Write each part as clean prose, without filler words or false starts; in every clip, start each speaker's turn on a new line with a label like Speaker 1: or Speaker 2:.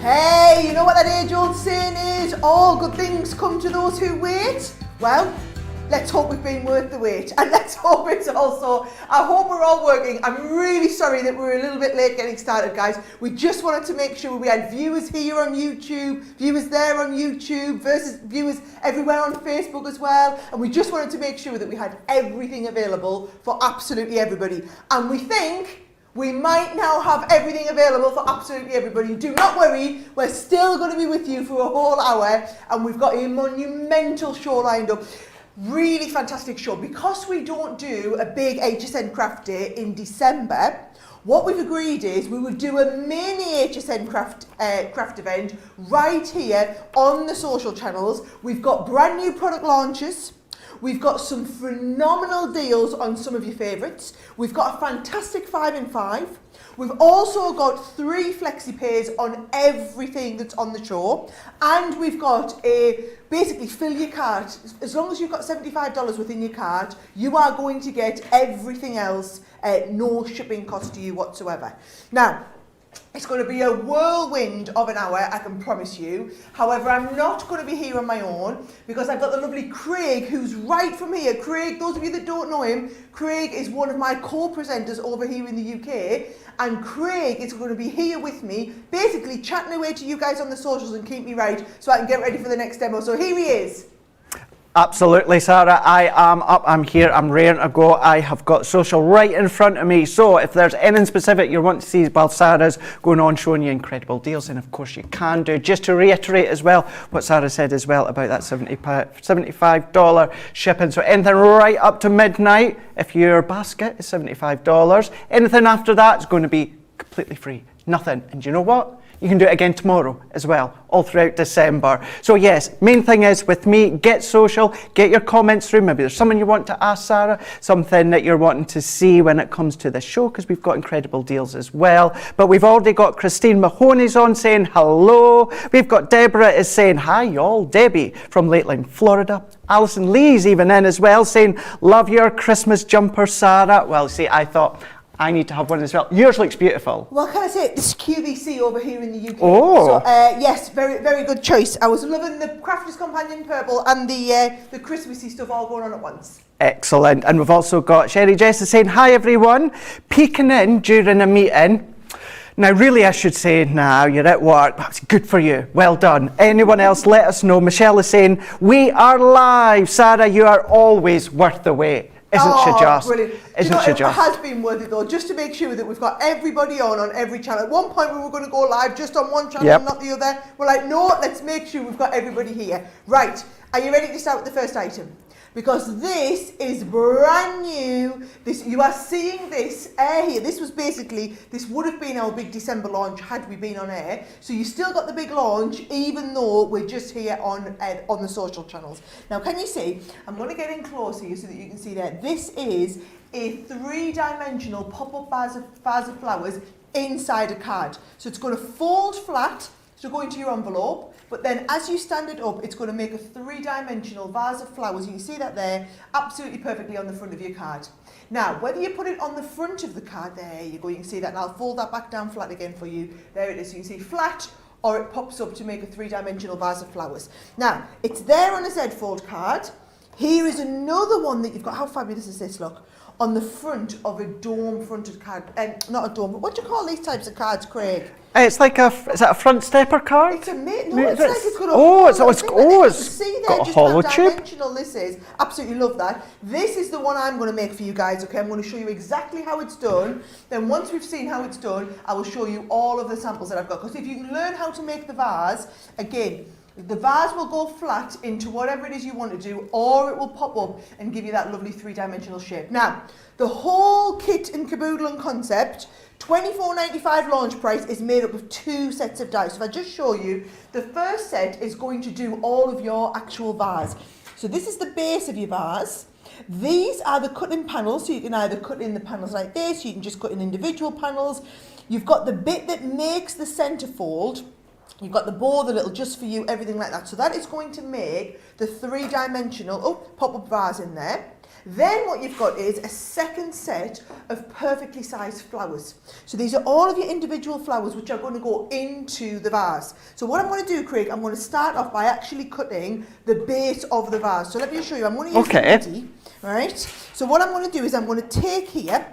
Speaker 1: Hey, you know what that age-old saying is? All good things come to those who wait. Well, let's hope we've been worth the wait, and let's hope it's also, I hope we're all working. I'm really sorry that we're a little bit late getting started, guys. We just wanted to make sure we had viewers here on YouTube, viewers there on YouTube, versus viewers everywhere on Facebook as well, and we just wanted to make sure that we had everything available for absolutely everybody. And we think we might now have everything available for absolutely everybody. Do not worry, we're still going to be with you for a whole hour, and we've got a monumental show lined up. Really fantastic show. Because we don't do a big HSN craft day in December, what we've agreed is we would do a mini HSN craft event right here on the social channels. We've got brand new product launches. We've got some phenomenal deals on some of your favourites. We've got a fantastic 5 in 5. We've also got 3 flexi pays on everything that's on the show. And we've got a, basically fill your cart. As long as you've got $75 within your cart, you are going to get everything else at no shipping cost to you whatsoever. Now, it's going to be a whirlwind of an hour, I can promise you. However, I'm not going to be here on my own because I've got the lovely Craig, who's right from here. Craig, those of you that don't know him, Craig is one of my co-presenters over here in the UK. And Craig is going to be here with me, basically chatting away to you guys on the socials and keep me right so I can get ready for the next demo. So here he is.
Speaker 2: Absolutely, Sarah. I am up, I'm here, I'm raring to go. I have got social right in front of me. So if there's anything specific you want to see while Sarah's going on showing you incredible deals, then of course you can do. Just to reiterate as well what Sarah said as well about that $75 shipping. So anything right up to midnight, if your basket is $75, anything after that is going to be completely free. Nothing. And you know what? You can do it again tomorrow as well, all throughout December. So yes, main thing is with me, get social, get your comments through. Maybe there's something you want to ask Sarah, something that you're wanting to see when it comes to the show, because we've got incredible deals as well. But we've already got Christine Mahoney's on saying hello. We've got Deborah is saying hi y'all. Debbie from Lakeland, Florida. Alison Lee's even in as well saying, love your Christmas jumper, Sarah. Well, see, I thought I need to have one as well. Yours looks beautiful.
Speaker 1: Well, can I say, this is QVC over here in the UK.
Speaker 2: Oh.
Speaker 1: So, yes, very, very good choice. I was loving the Crafter's Companion purple and the Christmassy stuff all going on at once.
Speaker 2: Excellent. And we've also got Sherry Jess saying, hi everyone, peeking in during a meeting. Now, really, I should say, now you're at work. That's good for you. Well done. Anyone else, let us know. Michelle is saying, we are live. Sarah, you are always worth the wait. Isn't she just?
Speaker 1: Brilliant.
Speaker 2: Isn't she just?
Speaker 1: It has been worth it though, just to make sure that we've got everybody on every channel. At one point we were going to go live just on one channel and not the other. We're like, no, let's make sure we've got everybody here. Right, are you ready to start with the first item? Because this is brand new. You are seeing this air here. This would have been our big December launch had we been on air. So you still got the big launch, even though we're just here on the social channels. Now, can you see? I'm going to get in close here so that you can see that. This is a 3-dimensional pop-up vase of flowers inside a card. So it's going to fold flat to go into your envelope. But then as you stand it up, it's going to make a 3-dimensional vase of flowers. You can see that there, absolutely perfectly on the front of your card. Now, whether you put it on the front of the card, there you go, you can see that, and I'll fold that back down flat again for you. There it is, you can see flat, or it pops up to make a 3-dimensional vase of flowers. Now, it's there on a Z-fold card. Here is another one that you've got. How fabulous is this, look? On the front of a dome-fronted card, not a dome, but what do you call these types of cards, Craig?
Speaker 2: It's like is that a front stepper card?
Speaker 1: It's a it's like it's got a see there,
Speaker 2: got a hollow tube.
Speaker 1: Dimensional this is. Absolutely love that. This is the one I'm going to make for you guys, okay? I'm going to show you exactly how it's done. Then once we've seen how it's done, I will show you all of the samples that I've got. Because if you can learn how to make the vase, again, the vase will go flat into whatever it is you want to do, or it will pop up and give you that lovely 3-dimensional shape. Now, the whole kit and caboodle and concept, $24.95 launch price, is made up of 2 sets of dies. So if I just show you, the first set is going to do all of your actual vase. So this is the base of your vase. These are the cutting panels, so you can either cut in the panels like this, you can just cut in individual panels. You've got the bit that makes the centerfold. You've got the bow, the little just for you, everything like that. So that is going to make the 3-dimensional pop-up vase in there. Then what you've got is a second set of perfectly sized flowers. So these are all of your individual flowers which are going to go into the vase. So what I'm going to do, Craig, I'm going to start off by actually cutting the base of the vase. So let me just show you. I'm going to use the MIDI, right? So what I'm going to do is I'm going to take here,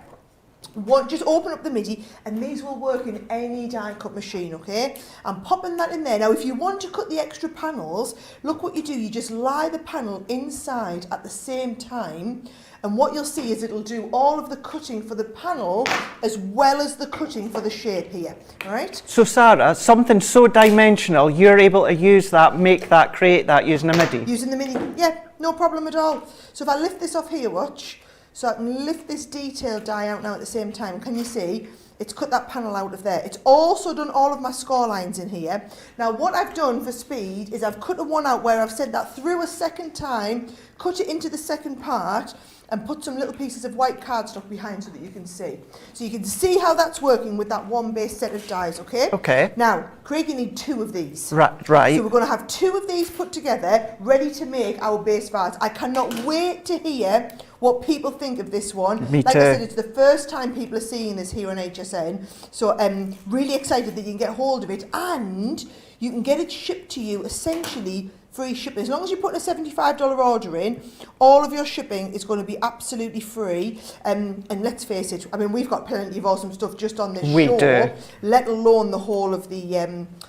Speaker 1: just open up the MIDI, and these will work in any die cut machine, okay? I'm popping that in there. Now, if you want to cut the extra panels, look what you do. You just lie the panel inside at the same time, and what you'll see is it'll do all of the cutting for the panel as well as the cutting for the shape here, all right?
Speaker 2: So, Sarah, something so dimensional, you're able to use that, make that, create that using a MIDI?
Speaker 1: Using the MIDI, yeah, no problem at all. So if I lift this off here, watch. So I can lift this detail die out now at the same time. Can you see? It's cut that panel out of there. It's also done all of my score lines in here. Now what I've done for speed is I've cut the one out where I've sent that through a second time, cut it into the second part, and put some little pieces of white cardstock behind so that you can see. So you can see how that's working with that one base set of dies, okay?
Speaker 2: Okay.
Speaker 1: Now, Craig, you need 2 of these.
Speaker 2: Right.
Speaker 1: So we're going to have 2 of these put together, ready to make our base vase. I cannot wait to hear what people think of this one.
Speaker 2: Me
Speaker 1: like
Speaker 2: too.
Speaker 1: I said, it's the first time people are seeing this here on HSN. So I'm really excited that you can get hold of it, and you can get it shipped to you essentially free shipping. As long as you put a $75 order in, all of your shipping is going to be absolutely free. And let's face it, I mean, we've got plenty of awesome stuff just on this
Speaker 2: We
Speaker 1: show,
Speaker 2: do.
Speaker 1: let alone the whole of the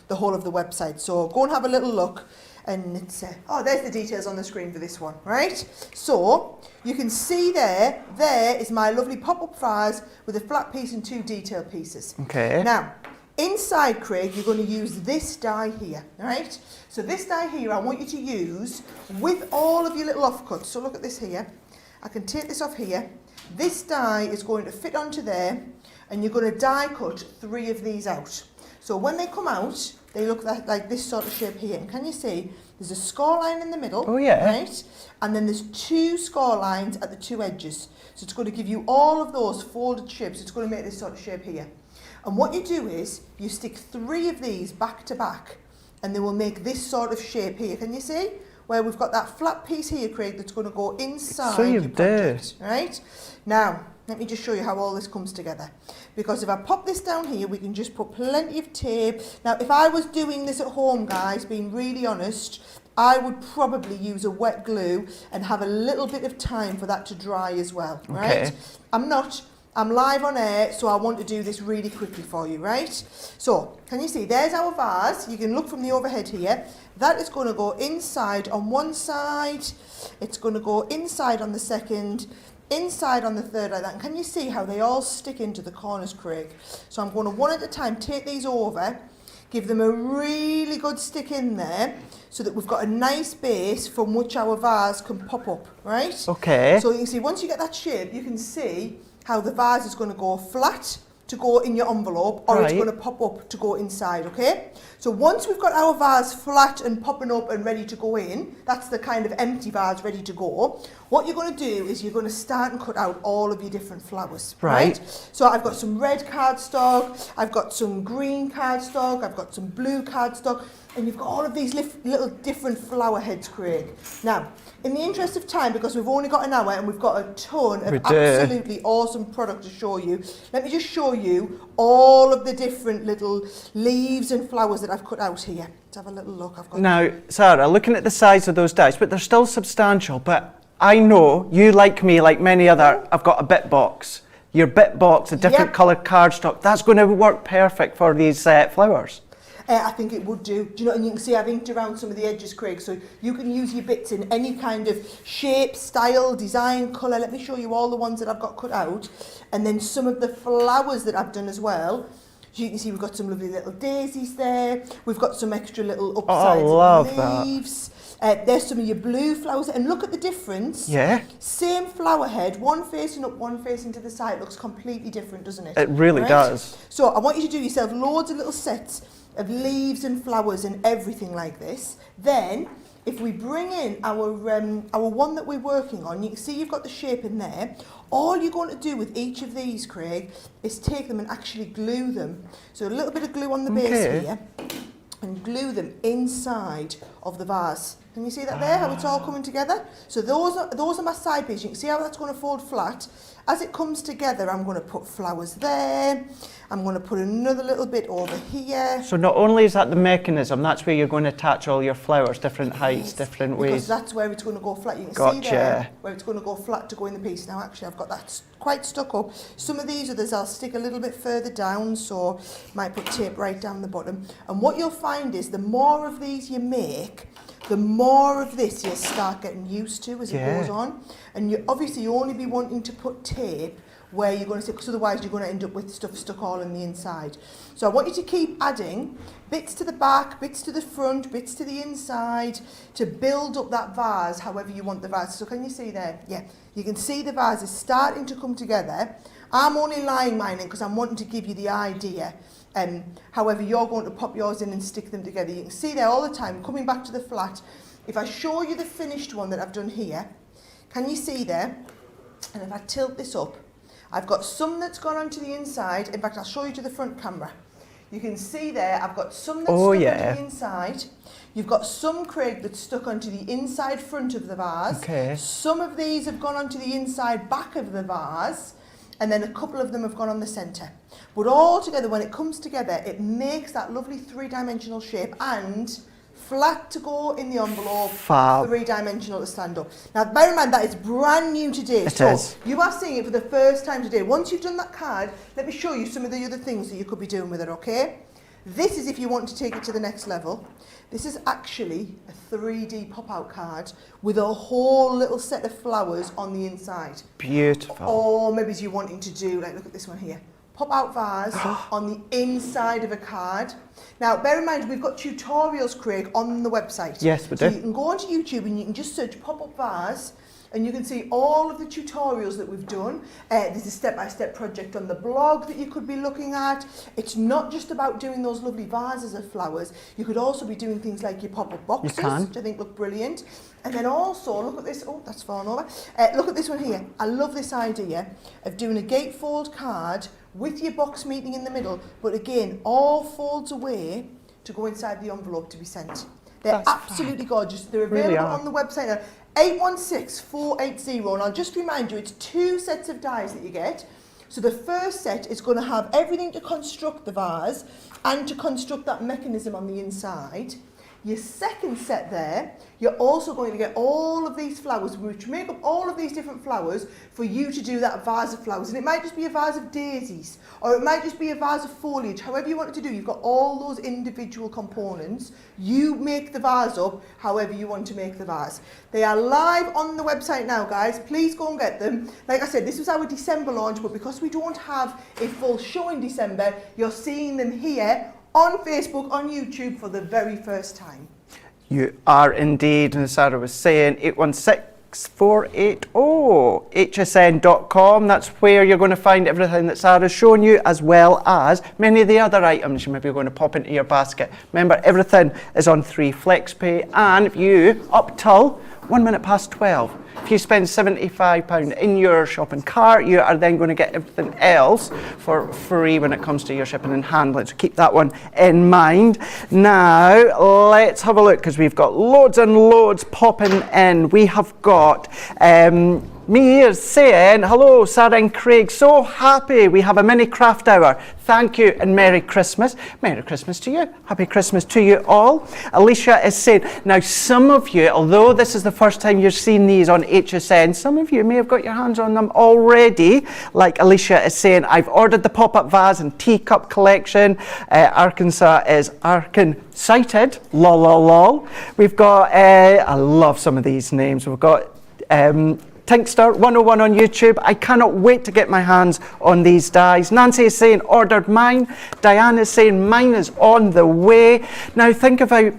Speaker 1: website. So go and have a little look. And it's, there's the details on the screen for this one, right? So you can see there is my lovely pop-up vase with a flat piece and 2 detail pieces.
Speaker 2: Okay.
Speaker 1: Now, inside, Craig, you're going to use this die here, right? So this die here, I want you to use with all of your little offcuts. So look at this here. I can take this off here. This die is going to fit onto there, and you're going to die cut 3 of these out. So when they come out, they look like this sort of shape here. And can you see, there's a score line in the middle,
Speaker 2: Oh, yeah.
Speaker 1: right? And then there's 2 score lines at the 2 edges. So it's going to give you all of those folded shapes. It's going to make this sort of shape here. And what you do is, you stick 3 of these back to back, and they will make this sort of shape here. Can you see? Where we've got that flat piece here, Craig, that's going to go inside
Speaker 2: So you
Speaker 1: your project, right? Now, let me just show you how all this comes together. Because if I pop this down here, we can just put plenty of tape. Now, if I was doing this at home, guys, being really honest, I would probably use a wet glue and have a little bit of time for that to dry as well, right?
Speaker 2: Okay.
Speaker 1: I'm not. I'm live on air, so I want to do this really quickly for you, right? So, can you see, there's our vase. You can look from the overhead here. That is going to go inside on one side. It's going to go inside on the second, inside on the third like that. And can you see how they all stick into the corners, Craig? So I'm going to one at a time take these over, give them a really good stick in there so that we've got a nice base from which our vase can pop up, right?
Speaker 2: Okay.
Speaker 1: So you can see, once you get that shape, you can see how the vase is going to go flat to go in your envelope, or it's
Speaker 2: Right.
Speaker 1: going to pop up to go inside, okay? So once we've got our vase flat and popping up and ready to go in, that's the kind of empty vase ready to go, what you're going to do is you're going to start and cut out all of your different flowers,
Speaker 2: Right.
Speaker 1: So I've got some red cardstock, I've got some green cardstock, I've got some blue cardstock, and you've got all of these little different flower heads, Craig. Now, in the interest of time, because we've only got an hour and we've got a ton of absolutely awesome product to show you, let me just show you all of the different little leaves and flowers that I've cut out here. Let's have a little look. I've got
Speaker 2: Now, Sarah, looking at the size of those dies, but they're still substantial, but I know you, like me, like many other, I've got a bit box. Your bit box, a different
Speaker 1: Yep.
Speaker 2: coloured cardstock, that's going to work perfect for these flowers.
Speaker 1: I think it would do. Do you know, and you can see I've inked around some of the edges, Craig, so you can use your bits in any kind of shape, style, design, colour. Let me show you all the ones that I've got cut out, and then some of the flowers that I've done as well. As you can see, we've got some lovely little daisies there. We've got some extra little upsides
Speaker 2: love
Speaker 1: leaves. There's some of your blue flowers, and look at the difference.
Speaker 2: Yeah.
Speaker 1: Same flower head, one facing up, one facing to the side. Looks completely different, doesn't it?
Speaker 2: It really does.
Speaker 1: So I want you to do yourself loads of little sets of leaves and flowers and everything like this. Then, if we bring in our one that we're working on, you can see you've got the shape in there. All you're going to do with each of these, Craig, is take them and actually glue them. So a little bit of glue on the base here. and glue them inside of the vase. Can you see that there, how it's all coming together? So those are my side pieces. You can see how that's going to fold flat. As it comes together, I'm going to put flowers there. I'm going to put another little bit over here.
Speaker 2: So not only is that the mechanism, that's where you're going to attach all your flowers, different heights, different ways.
Speaker 1: Because that's where it's going to go flat. You can see there where it's going to go flat to go in the piece. Now actually I've got that quite stuck up. Some of these others I'll stick a little bit further down, so might put tape right down the bottom. And what you'll find is the more of these you make, the more of this you'll start getting used to as it goes on. And you obviously you only be wanting to put tape where you're going to stick, because otherwise you're going to end up with stuff stuck all on the inside. So I want you to keep adding bits to the back, bits to the front, bits to the inside to build up that vase however you want the vase. So can you see there? Yeah, you can see the vase is starting to come together. I'm only lying mine in because I'm wanting to give you the idea. However, you're going to pop yours in and stick them together. You can see there all the time, coming back to the flat. If I show you the finished one that I've done here, can you see there? And if I tilt this up, I've got some that's gone onto the inside. In fact, I'll show you to the front camera. You can see there, I've got some that's stuck onto the inside. You've got some, Craig, that's stuck onto the inside front of the vase. Okay. Some of these have gone onto the inside back of the vase. And then a couple of them have gone on the centre. But all together, when it comes together, it makes that lovely three-dimensional shape and flat to go in the envelope, three-dimensional to stand up. Now, bear in mind, that is brand new today. It is. You are seeing it for the first time today. Once you've done that card, let me show you some of the other things that you could be doing with it, okay? This is if you want to take it to the next level. This is actually a 3D pop-out card with a whole little set of flowers on the inside. Beautiful. Or maybe you're wanting to do, like, look at this one here. Pop-out vase on the inside of a card. Now, bear in mind, we've got tutorials, Craig, on the website. Yes, we do. So you can go onto YouTube and you can just search pop-up vase, and you can see all of the tutorials that we've done. There's a step-by-step project on the blog that you could be looking at. It's not just about doing those lovely vases of flowers. You could also be doing things like your pop-up boxes, which I think look brilliant. And then also, look at this. Oh, that's fallen over. Look at this one here. I love this idea of doing a gatefold card with your box meeting in the middle, but again, all folds away to go inside the envelope to be sent. They're absolutely gorgeous. They're available on the website now. 816480, and I'll just remind you, it's 2 sets of dies that you get. So the first set is going to have everything to construct the vase and to construct that mechanism on the inside. Your second set there, you're also going to get all of these flowers, which make up all of these different flowers for you to do that vase of flowers. And it might just be a vase of daisies, or it might just be a vase of foliage. However you want it to do, you've got all those individual components. You make the vase up however you want to make the vase. They are live on the website now, guys. Please go and get them. Like I said, this was our December launch, but because we don't have a full show in December, you're seeing them here on Facebook, on YouTube for the very first time. You are indeed, and as Sarah was saying, 816480 hsn.com. That's where you're going to find everything that Sarah's shown you, as well as many of the other items you may be going to pop into your basket. Remember, everything is on 3 FlexPay, and if you, up till 12, if you spend £75 in your shopping cart, you are then going to get everything else for free when it comes to your shipping and handling. So keep that one in mind. Now, let's have a look, because we've got loads and loads popping in. We have got me here saying, hello, Sarah and Craig, so happy we have a mini craft hour. Thank you and Merry Christmas. Merry Christmas to you. Happy Christmas to you all. Alicia is saying, now some of you, although this is the first time you're seeing these on HSN, some of you may have got your hands on them already. Like Alicia is saying, I've ordered the pop-up vase and teacup collection. Arkansas is Arkan-cited, lol, lol, lol. We've got, I love some of these names. We've got Tinkster 101 on YouTube. I cannot wait to get my hands on these dies. Nancy is saying ordered mine. Diane is saying mine is on the way. Now think about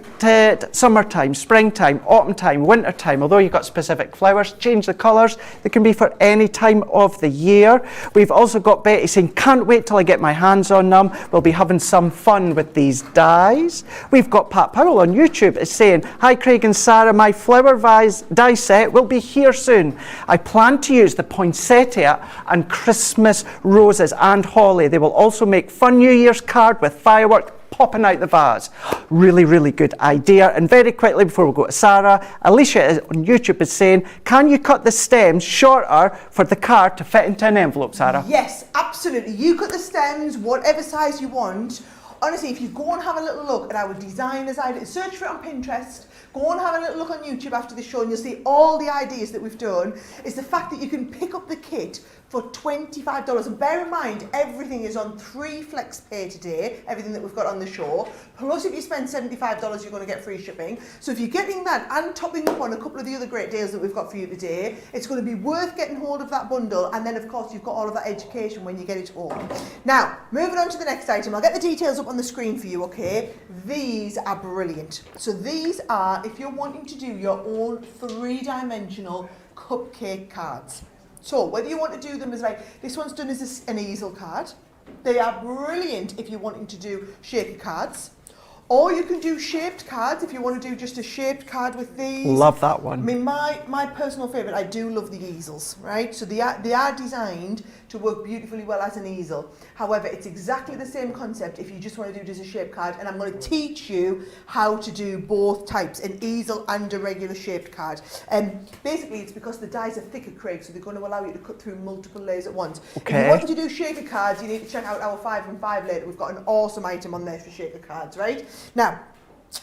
Speaker 1: summertime, springtime, autumn time, winter time. Although you've got specific flowers, change the colours. They can be for any time of the year. We've also got Betty saying can't wait till I get my hands on them. We'll be having some fun with these dies. We've got Pat Powell on YouTube is saying, hi Craig and Sarah, my flower vase die set will be here soon. I plan to use the poinsettia and Christmas roses and holly. They will also make fun New Year's card with firework
Speaker 2: popping out the vase. Really, really good idea. And very quickly before we go to Sarah, Alicia on YouTube is saying, can you cut the stems shorter for the card to fit into an envelope, Sarah?
Speaker 1: Yes, absolutely. You cut the stems whatever size you want. Honestly, if you go and have a little look at our designers' ideas, search for it on Pinterest, go and have a little look on YouTube after the show and you'll see all the ideas that we've done, is the fact that you can pick up the kit for $25. And bear in mind, everything is on 3 flex pay today, everything that we've got on the show. Plus, if you spend $75, you're going to get free shipping. So if you're getting that and topping up on a couple of the other great deals that we've got for you today, it's going to be worth getting hold of that bundle. And then, of course, you've got all of that education when you get it home. Now, moving on to the next item. I'll get the details up on the screen for you, okay? These are brilliant. So these are, if you're wanting to do your own 3-dimensional cupcake cards. So whether you want to do them as like, this one's done as an easel card. They are brilliant if you're wanting to do shaker cards. Or you can do shaped cards if you want to do just a shaped card with these.
Speaker 2: Love that one.
Speaker 1: I mean, my personal favourite, I do love the easels, right? So they are designed to work beautifully well as an easel. However, it's exactly the same concept if you just want to do just a shaped card. And I'm going to teach you how to do both types, an easel and a regular shaped card. Basically, it's because the dies are thicker, Craig, so they're going to allow you to cut through multiple layers at once.
Speaker 2: Okay.
Speaker 1: If you want to do shaker cards, you need to check out our 5 and 5 later. We've got an awesome item on there for shaker cards, right? Now,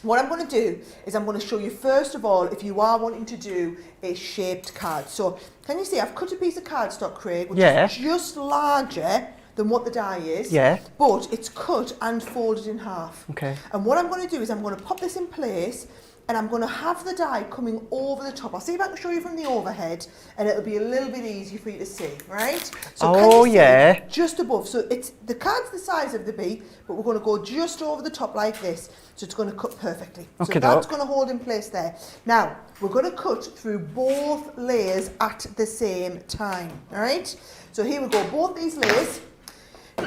Speaker 1: what I'm going to do is I'm going to show you first of all if you are wanting to do a shaped card. So can you see I've cut a piece of cardstock, Craig, which is just larger than what the die is, but it's cut and folded in half.
Speaker 2: Okay.
Speaker 1: And what I'm going to do is I'm going to pop this in place and I'm going to have the die coming over the top. I'll see if I can show you from the overhead and it'll be a little bit easier for you to see, right? So can you see just above. So it's the card's the size of the bee, but we're going to go just over the top like this. So it's going to cut perfectly.
Speaker 2: Okay,
Speaker 1: so that's going to hold in place there. Now, we're going to cut through both layers at the same time, all right? So here we go, both these layers.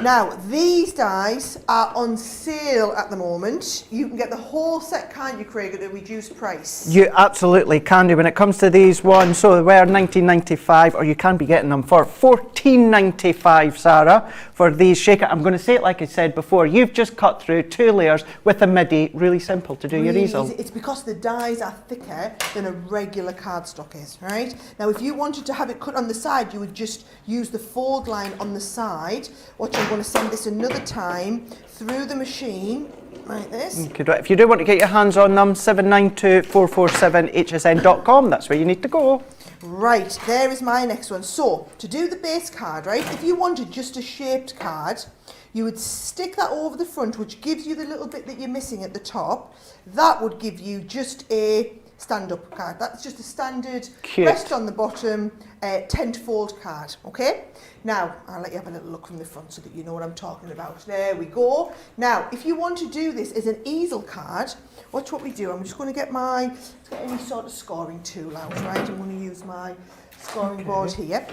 Speaker 1: Now, these dies are on sale at the moment. You can get the whole set, can't you, Craig, at a reduced price?
Speaker 2: You absolutely can do when it comes to these ones. So they were $19.95, or you can be getting them for $14.95, Sarah, for these shaker. I'm going to say it like I said before. You've just cut through 2 layers with a midi. Really simple to do your easel.
Speaker 1: It's because the dies are thicker than a regular cardstock is, right? Now, if you wanted to have it cut on the side, you would just use the fold line on the side. Watch, I'm going to send this another time through the machine like this.
Speaker 2: Okay, if you do want to get your hands on them, 792-447-hsn.com. That's where you need to go.
Speaker 1: Right, there is my next one. So, to do the base card, right, if you wanted just a shaped card, you would stick that over the front, which gives you the little bit that you're missing at the top. That would give you just a stand-up card. That's just a standard rest on the bottom, tent-fold card, okay? Now, I'll let you have a little look from the front so that you know what I'm talking about. There we go. Now, if you want to do this as an easel card, watch what we do. I'm just going to get any sort of scoring tool out, right? I'm going to use my scoring board here.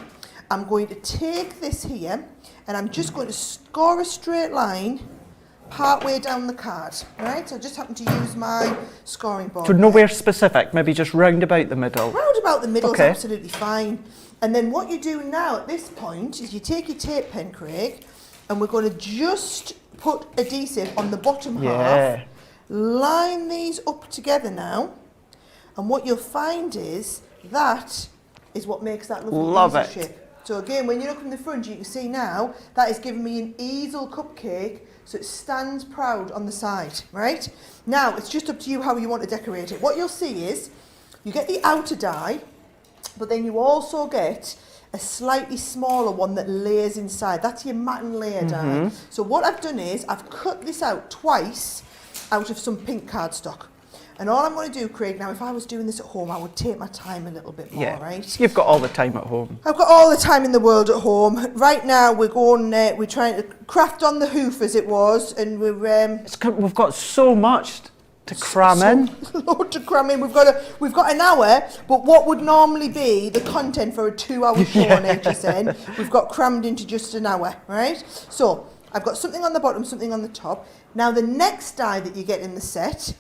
Speaker 1: I'm going to take this here, and I'm just going to score a straight line part way down the card, right? So I just happen to use my scoring board.
Speaker 2: So nowhere specific, maybe just round about the middle.
Speaker 1: Round about the middle is absolutely fine. And then what you do now at this point is you take your tape pen, Craig, and we're going to just put adhesive on the bottom half. Line these up together now. And what you'll find is that is what makes that lovely easel shape. So again, when you look from the front, you can see now that is giving me an easel cupcake, so it stands proud on the side, right? Now, it's just up to you how you want to decorate it. What you'll see is you get the outer die, but then you also get a slightly smaller one that layers inside. That's your matte and layer die. So what I've done is I've cut this out twice out of some pink cardstock. And all I'm going to do, Craig, now if I was doing this at home, I would take my time a little bit more, right?
Speaker 2: You've got all the time at home.
Speaker 1: I've got all the time in the world at home. Right now we're trying to craft on the hoof as it was, and
Speaker 2: we've got so much to cram in.
Speaker 1: Load to cram in. We've got an hour, but what would normally be the content for a 2-hour show on HSN, we've got crammed into just an hour, right? So I've got something on the bottom, something on the top. Now the next die that you get in the set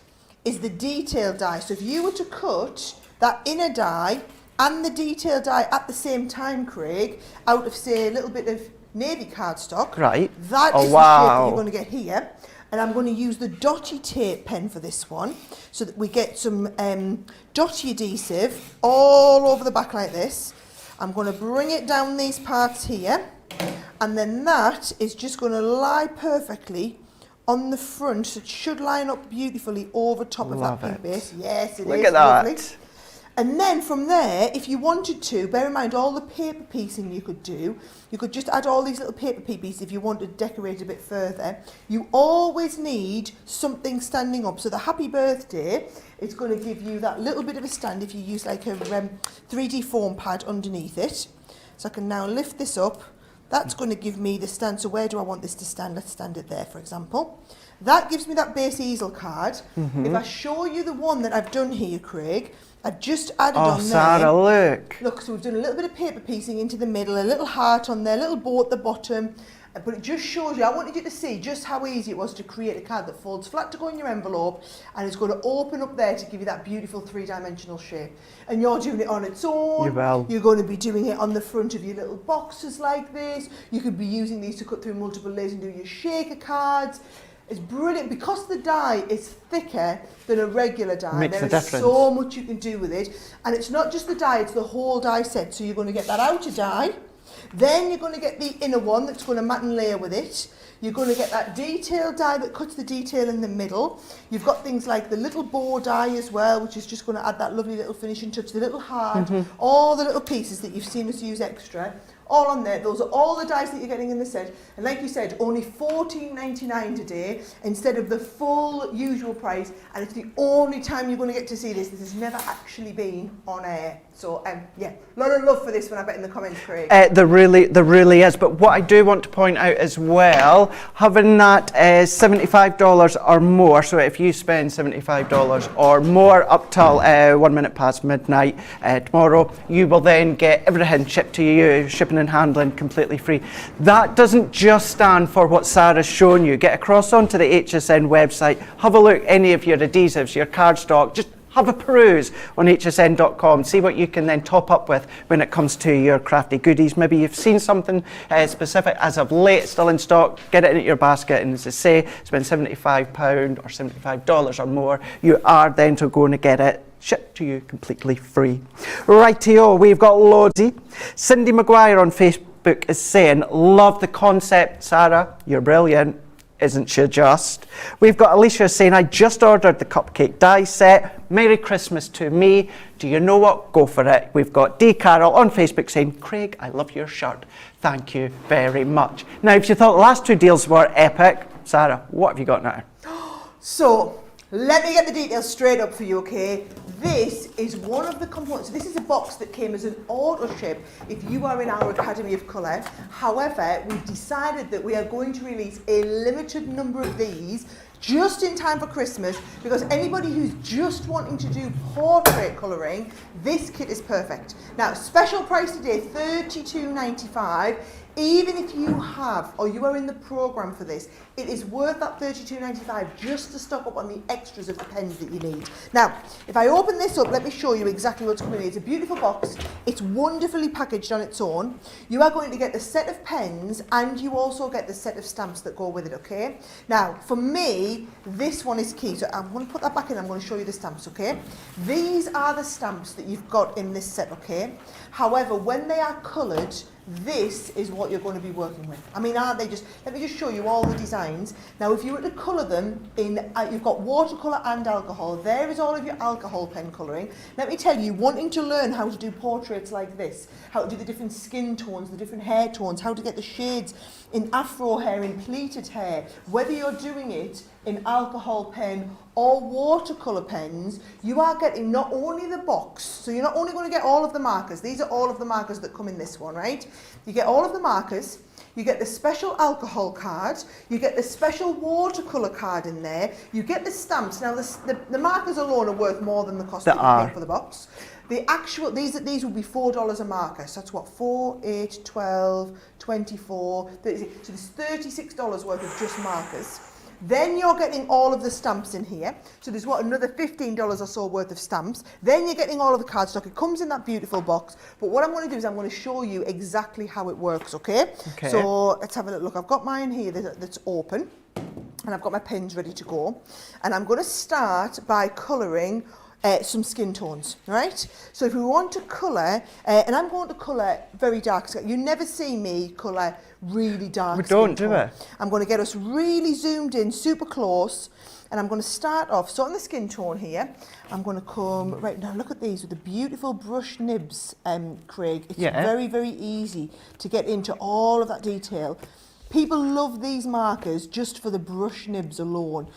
Speaker 1: is the detail die. So if you were to cut that inner die and the detail die at the same time, Craig, out of say a little bit of navy cardstock, that is the shape that you're going to get here. and I'm going to use the dotty tape pen for this one, so that we get some dotty adhesive all over the back like this. I'm going to bring it down these parts here, and then that is just going to lie perfectly on the front, so it should line up beautifully over top of that pink base. Yes, it is.
Speaker 2: Look at that.
Speaker 1: Lovely. And then from there, if you wanted to, bear in mind all the paper piecing you could do. You could just add all these little paper pieces if you wanted to decorate a bit further. You always need something standing up. So the happy birthday is going to give you that little bit of a stand if you use like a 3D foam pad underneath it. So I can now lift this up. That's going to give me the stand. So where do I want this to stand? Let's stand it there, for example. That gives me that base easel card. If I show you the one that I've done here, Craig, I've just added on there.
Speaker 2: Oh, Sarah, look.
Speaker 1: Look, so we've done a little bit of paper piecing into the middle, a little heart on there, a little bow at the bottom. But it just shows you, I wanted you to see just how easy it was to create a card that folds flat to go in your envelope, and it's going to open up there to give you that beautiful three-dimensional shape. And you're doing it on its own.
Speaker 2: You will.
Speaker 1: You're going to be doing it on the front of your little boxes like this. You could be using these to cut through multiple layers and do your shaker cards. It's brilliant because the die is thicker than a regular die.
Speaker 2: Makes a
Speaker 1: There is
Speaker 2: difference.
Speaker 1: so much you can do with it, and it's not just the die; it's the whole die set. So you're going to get that outer die, then you're going to get the inner one that's going to mat and layer with it. You're going to get that detail die that cuts the detail in the middle. You've got things like the little bow die as well, which is just going to add that lovely little finishing touch. The little heart, all the little pieces that you've seen us use extra. All on there. Those are all the dies that you're getting in the set, and like you said, only $14.99 today instead of the full usual price, and it's the only time you're going to get to see this. This has never actually been on air, so yeah, a lot of love for this one, I bet, in the comments, Craig.
Speaker 2: There really is. But what I do want to point out as well, having that $75 or more, so if you spend $75 or more up till 1 minute past midnight tomorrow, you will then get everything shipped to you, shipping and handling completely free. That doesn't just stand for what Sarah's shown you. Get across onto the HSN website, have a look, any of your adhesives, your cardstock, just have a peruse on hsn.com, see what you can then top up with when it comes to your crafty goodies. Maybe you've seen something specific as of late, still in stock, get it in your basket, and as I say, spend £75 or $75 or more, you are then going to get it shipped to you completely free. Rightio, we've got loads. Cindy McGuire on Facebook is saying, love the concept, Sarah, you're brilliant. Isn't she just? We've got Alicia saying, I just ordered the cupcake die set. Merry Christmas to me. Do you know what? Go for it. We've got D. Carol on Facebook saying, Craig, I love your shirt. Thank you very much. Now, if you thought the last two deals were epic, Sarah, what have you got now?
Speaker 1: So, let me get the details straight up for you, okay? This is one of the components. So this is a box that came as an auto ship if you are in our Academy of Colour. However, we've decided that we are going to release a limited number of these just in time for Christmas, because anybody who's just wanting to do portrait colouring, this kit is perfect. Now, special price today, $32.95. Even if you have, or you are in the programme for this, it is worth that $32.95 just to stock up on the extras of the pens that you need. Now, if I open this up, let me show you exactly what's coming in. It's a beautiful box. It's wonderfully packaged on its own. You are going to get the set of pens, and you also get the set of stamps that go with it, okay? Now, for me, this one is key. So I'm going to put that back in. I'm going to show you the stamps, okay? These are the stamps that you've got in this set, okay? However, when they are coloured, this is what you're going to be working with. I mean, aren't they just, let me just show you all the designs. Now, if you were to colour them in, you've got watercolour and alcohol. There is all of your alcohol pen colouring. Let me tell you, wanting to learn how to do portraits like this, how to do the different skin tones, the different hair tones, how to get the shades in afro hair, in pleated hair, whether you're doing it in alcohol pen or watercolour pens, you are getting not only the box, so you're not only going to get all of the markers, these are all of the markers that come in this one, right? You get all of the markers, you get the special alcohol card, you get the special watercolour card in there, you get the stamps. Now the markers alone are worth more than the cost that you pay for the box. The actual, these will be $4 a marker, so that's what, 4, 8, 12, 24, 36, so there's $36 worth of just markers. Then you're getting all of the stamps in here. So there's what, another $15 or so worth of stamps. Then you're getting all of the cardstock. It comes in that beautiful box. But what I'm going to do is I'm going to show you exactly how it works, okay? So let's have a little look. I've got mine here that's open. and I've got my pens ready to go. And I'm going to start by colouring some skin tones, right? So if we want to colour, and I'm going to colour very dark skin. You never see me colour really dark skin.
Speaker 2: We don't, do we?
Speaker 1: I'm going to get us really zoomed in, super close, and I'm going to start off, so on the skin tone here, I'm going to come, right now look at these with the beautiful brush nibs, Craig. It's very, very easy to get into all of that detail. People love these markers just for the brush nibs alone.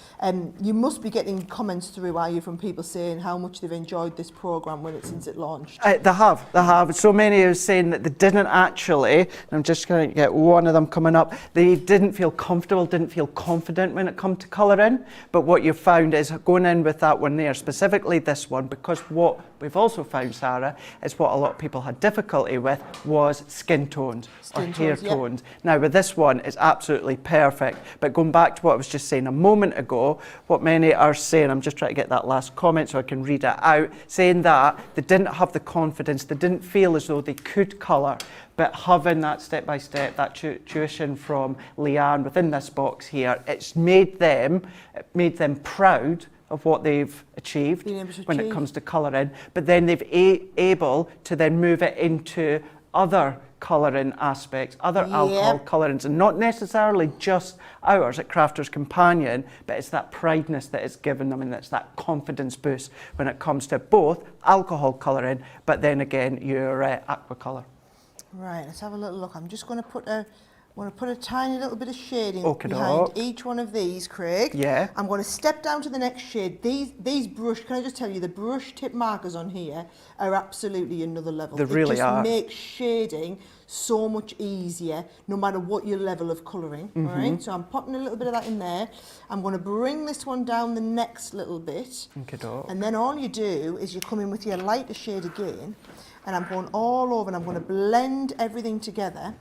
Speaker 1: You must be getting comments through, are you, from people saying how much they've enjoyed this programme since it launched?
Speaker 2: They have. So many are saying that they didn't actually, and I'm just going to get one of them coming up, they didn't feel comfortable, didn't feel confident when it come to colouring. But what you've found is going in with that one there, specifically this one, because what we've also found, Sarah, is what a lot of people had difficulty with was skin tones or hair tones. Now with this one, it's absolutely perfect. But going back to what I was just saying a moment ago, what many are saying, I'm just trying to get that last comment so I can read it out, saying that they didn't have the confidence, they didn't feel as though they could colour, but having that step-by-step, that tuition from Leanne within this box here, it's made them proud of what they've achieved when it comes to colouring, but then they've able to then move it into other colouring aspects, other alcohol colourings, and not necessarily just ours at Crafter's Companion, but it's that prideness that it's given them, and it's that confidence boost when it comes to both alcohol colouring, but then again your aqua colour.
Speaker 1: Right, let's have a little look. I'm just going to put a tiny little bit of shading behind each one of these, Craig.
Speaker 2: Yeah.
Speaker 1: I'm going to step down to the next shade. These brush, can I just tell you, the brush tip markers on here are absolutely another level.
Speaker 2: They really are.
Speaker 1: It just makes shading so much easier, no matter what your level of colouring. All right, so I'm putting a little bit of that in there. I'm going to bring this one down the next little bit. And then all you do is you come in with your lighter shade again, and I'm going all over, and I'm going to blend everything together.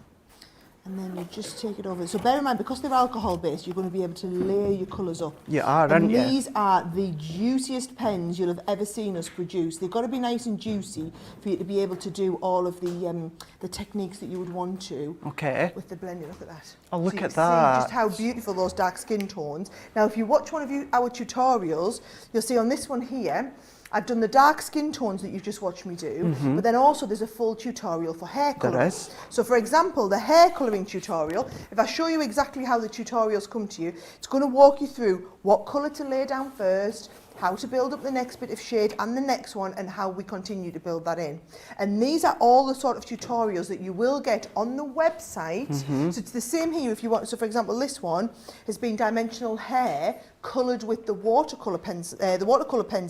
Speaker 1: And then you just take it over. So bear in mind, because they're alcohol based, you're going to be able to layer your colours up.
Speaker 2: You are, aren't you?
Speaker 1: These are the juiciest pens you'll have ever seen us produce. They've got to be nice and juicy for you to be able to do all of the techniques that you would want to.
Speaker 2: Okay.
Speaker 1: With the blending, look at that.
Speaker 2: Oh, look at
Speaker 1: that. See just how beautiful those dark skin tones. Now, if you watch one of our tutorials, you'll see on this one here, I've done the dark skin tones that you've just watched me do, but then also there's a full tutorial for hair colouring.
Speaker 2: There is.
Speaker 1: So for example, the hair colouring tutorial, if I show you exactly how the tutorials come to you, it's going to walk you through what colour to lay down first, how to build up the next bit of shade and the next one, and how we continue to build that in. And these are all the sort of tutorials that you will get on the website. So it's the same here if you want. So for example, this one has been dimensional hair coloured with the watercolour pens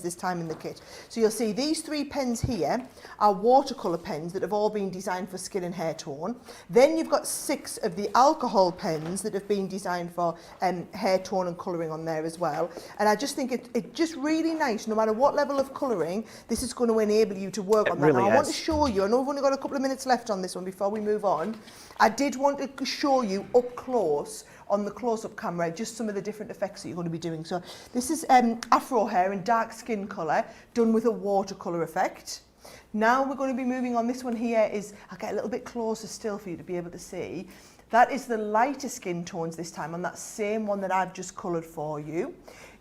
Speaker 1: this time in the kit. So you'll see these 3 pens here are watercolour pens that have all been designed for skin and hair tone. Then you've got 6 of the alcohol pens that have been designed for hair tone and colouring on there as well. And I just think it's just really nice, no matter what level of colouring, this is going to enable you to work on that.
Speaker 2: Really
Speaker 1: now, I want to show you, I know we've only got a couple of minutes left on this one before we move on. I did want to show you up close on the close-up camera just some of the different effects that you're going to be doing. So this is afro hair in dark skin colour done with a watercolour effect. Now we're going to be moving on. This one here is, I'll get a little bit closer still for you to be able to see. That is the lighter skin tones this time on that same one that I've just coloured for you.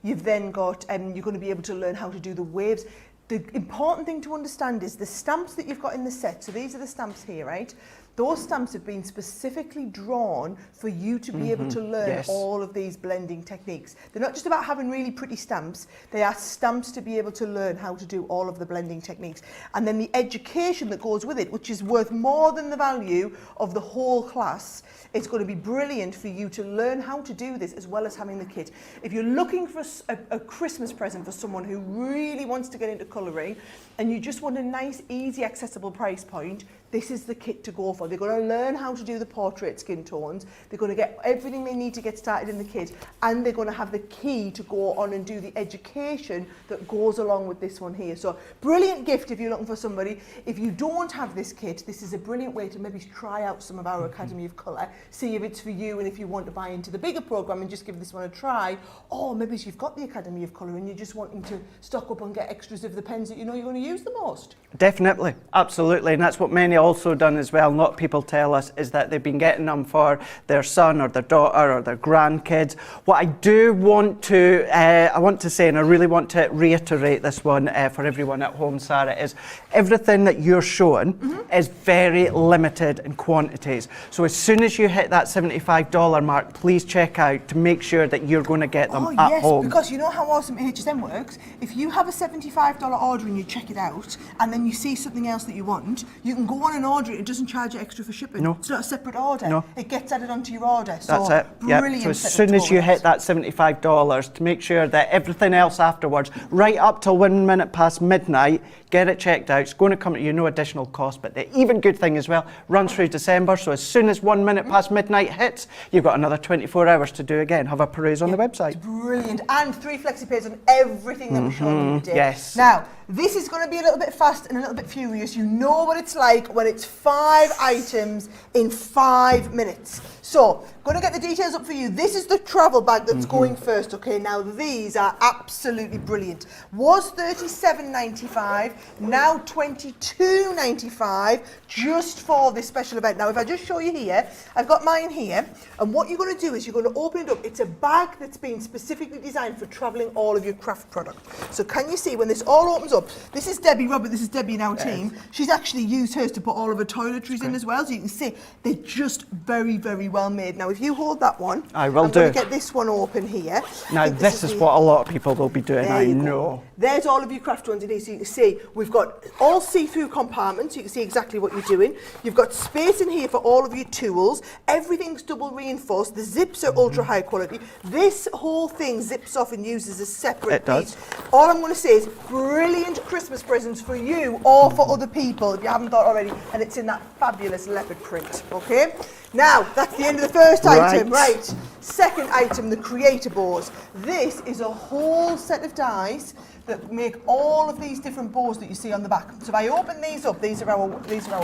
Speaker 1: You've then got, you're going to be able to learn how to do the waves. The important thing to understand is the stamps that you've got in the set. So these are the stamps here, right? Those stamps have been specifically drawn for you to be able to learn all of these blending techniques. They're not just about having really pretty stamps, they are stamps to be able to learn how to do all of the blending techniques. And then the education that goes with it, which is worth more than the value of the whole class. It's going to be brilliant for you to learn how to do this as well as having the kit. If you're looking for a Christmas present for someone who really wants to get into colouring and you just want a nice, easy, accessible price point, this is the kit to go for. They're going to learn how to do the portrait skin tones. They're going to get everything they need to get started in the kit, and they're going to have the key to go on and do the education that goes along with this one here. So brilliant gift if you're looking for somebody. If you don't have this kit, this is a brilliant way to maybe try out some of our Academy of Colour, see if it's for you, and if you want to buy into the bigger programme and just give this one a try, or maybe you've got the Academy of Colour and you're just wanting to stock up and get extras of the pens that you know you're going to use the most.
Speaker 2: Definitely, absolutely, and that's what many also done as well, a lot of people tell us, is that they've been getting them for their son or their daughter or their grandkids. What I do want to, I want to say, and I really want to reiterate this one for everyone at home, Sarah, is everything that you're showing is very limited in quantities. So as soon as you hit that $75 mark, please check out to make sure that you're going to get them at home.
Speaker 1: Because you know how awesome HSN works? If you have a $75 order and you check it out, and then you see something else that you want, you can go on and order it. It doesn't charge you extra for shipping.
Speaker 2: No.
Speaker 1: It's not a separate order.
Speaker 2: No.
Speaker 1: It gets added onto your order. So
Speaker 2: That's it.
Speaker 1: brilliant.
Speaker 2: So as soon as you hit that $75, to make sure that everything else afterwards, right up till 1 minute past midnight, get it checked out. It's going to come at you no additional cost. But the even good thing as well, runs through December. So as soon as 1 minute past midnight hits, you've got another 24 hours to do again. Have a peruse on the website.
Speaker 1: Brilliant. And 3 flexi pays on everything that we're showing you today.
Speaker 2: Yes.
Speaker 1: Now, this is going to be a little bit fast and a little bit furious. You know what it's like when it's 5 items in 5 minutes. So, going to get the details up for you. This is the travel bag that's going first, okay? Now, these are absolutely brilliant. Was $37.95, now $22.95, just for this special event. Now, if I just show you here, I've got mine here, and what you're going to do is you're going to open it up. It's a bag that's been specifically designed for travelling all of your craft product. So, can you see when this all opens up? This is Debbie Robert, this is Debbie in our team. She's actually used hers to put all of her toiletries in as well, so you can see they're just very, very well made. Now, if you hold that one,
Speaker 2: I will
Speaker 1: I'm going to get this one open here.
Speaker 2: Now, this is what a lot of people will be doing, I know.
Speaker 1: There's all of your craft ones in here, so you can see we've got all see-through compartments, you can see exactly what you're doing. You've got space in here for all of your tools. Everything's double reinforced. The zips are ultra high quality. This whole thing zips off and uses a separate piece. All I'm going to say is brilliant Christmas presents for you or for other people if you haven't thought already, and it's in that fabulous leopard print, okay? Now, that's the end of the first item, right? Second item, the creator bows. This is a whole set of dies that make all of these different bows that you see on the back. So if I open these up, these are our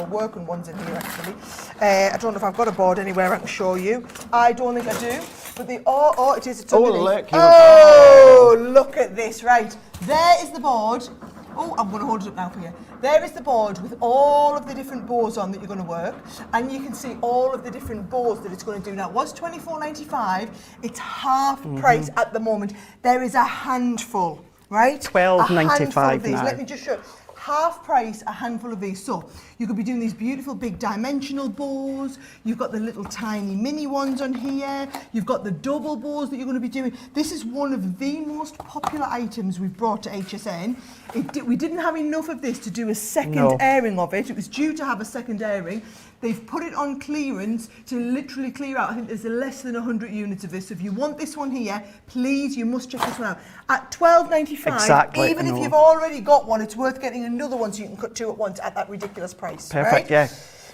Speaker 1: working ones in here actually. I don't know if I've got a board anywhere I can show you. I don't think I do, but they are, it is, it's underneath. Look at this, right. There is the board. Oh, I'm going to hold it up now for you. There is the board with all of the different bows on that you're going to work, and you can see all of the different bows that it's going to do. Now, it was $24.95. It's half price at the moment. There is a handful, right?
Speaker 2: $12.95 now.
Speaker 1: Let me just show you. Half price, a handful of these. So you could be doing these beautiful big dimensional bows. You've got the little tiny mini ones on here. You've got the double bows that you're going to be doing. This is one of the most popular items we've brought to HSN. We didn't have enough of this to do a second airing of it. It was due to have a second airing. They've put it on clearance to literally clear out. I think there's less than 100 units of this. So if you want this one here, please, you must check this one out. At $12.95, even if you've already got one, it's worth getting another one so you can cut 2 at once at that ridiculous price.
Speaker 2: Perfect,
Speaker 1: right?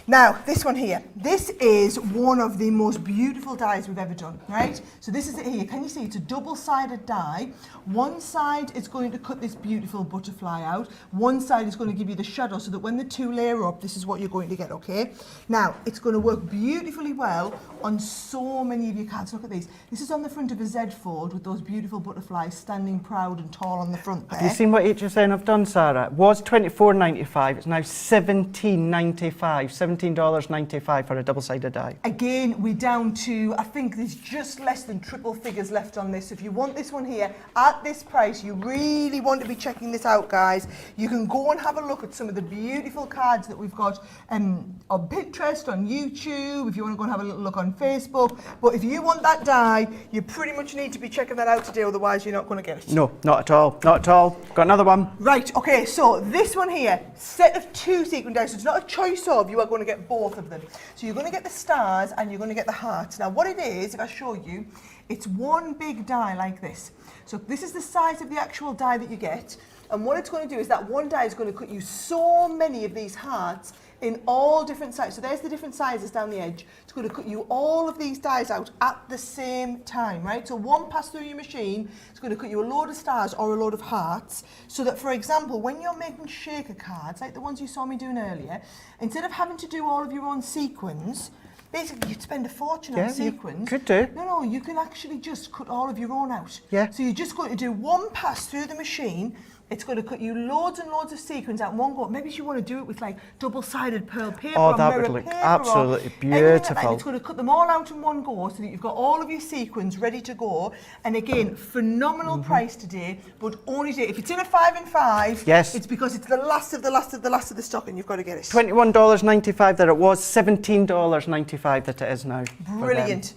Speaker 1: Now, this one here. This is one of the most beautiful dies we've ever done, right? So this is it here. Can you see? It's a double-sided die. One side is going to cut this beautiful butterfly out. One side is going to give you the shadow so that when the 2 layer up, this is what you're going to get, okay? Now, it's going to work beautifully well on so many of your cards. Look at these. This is on the front of a Z fold with those beautiful butterflies standing proud and tall on the front there.
Speaker 2: Have you seen what HSN have done, Sarah? It was $24.95. It's now $17.95. $17.95 for a double-sided die. Again,
Speaker 1: we're down to, I think there's just less than triple figures left on this. If you want this one here at this price, you really want to be checking this out, guys. You can go and have a look at some of the beautiful cards that we've got on Pinterest, on YouTube, if you want to go and have a little look on Facebook. But if you want that die, you pretty much need to be checking that out today, otherwise you're not going to get it.
Speaker 2: No, not at all. Not at all. Got another one.
Speaker 1: Right, okay, so this one here, set of 2 sequin dice. So it's not a choice of, you are going to get both of them. So you're going to get the stars and you're going to get the hearts. Now what it is, if I show you, it's one big die like this. So this is the size of the actual die that you get. And what it's going to do is that one die is going to cut you so many of these hearts in all different sizes. So there's the different sizes down the edge. It's going to cut you all of these dies out at the same time, right? So one pass through your machine, it's going to cut you a load of stars or a load of hearts, so that, for example, when you're making shaker cards, like the ones you saw me doing earlier, instead of having to do all of your own sequins, basically you'd spend a fortune on sequins.
Speaker 2: You could do.
Speaker 1: No, you can actually just cut all of your own out.
Speaker 2: Yeah.
Speaker 1: So you're just going to do one pass through the machine. It's going to cut you loads and loads of sequins out in one go. Maybe you want to do it with like double-sided pearl paper
Speaker 2: Oh,
Speaker 1: or
Speaker 2: that
Speaker 1: mirror
Speaker 2: would look
Speaker 1: paper
Speaker 2: absolutely
Speaker 1: or anything like that.
Speaker 2: beautiful.
Speaker 1: It's going to cut them all out in one go so that you've got all of your sequins ready to go. And again, phenomenal price today, but only today. If it's in a 5 and 5,
Speaker 2: yes,
Speaker 1: it's because it's the last of the stock and you've got to get it.
Speaker 2: $21.95 that it was, $17.95 that it is now.
Speaker 1: Brilliant.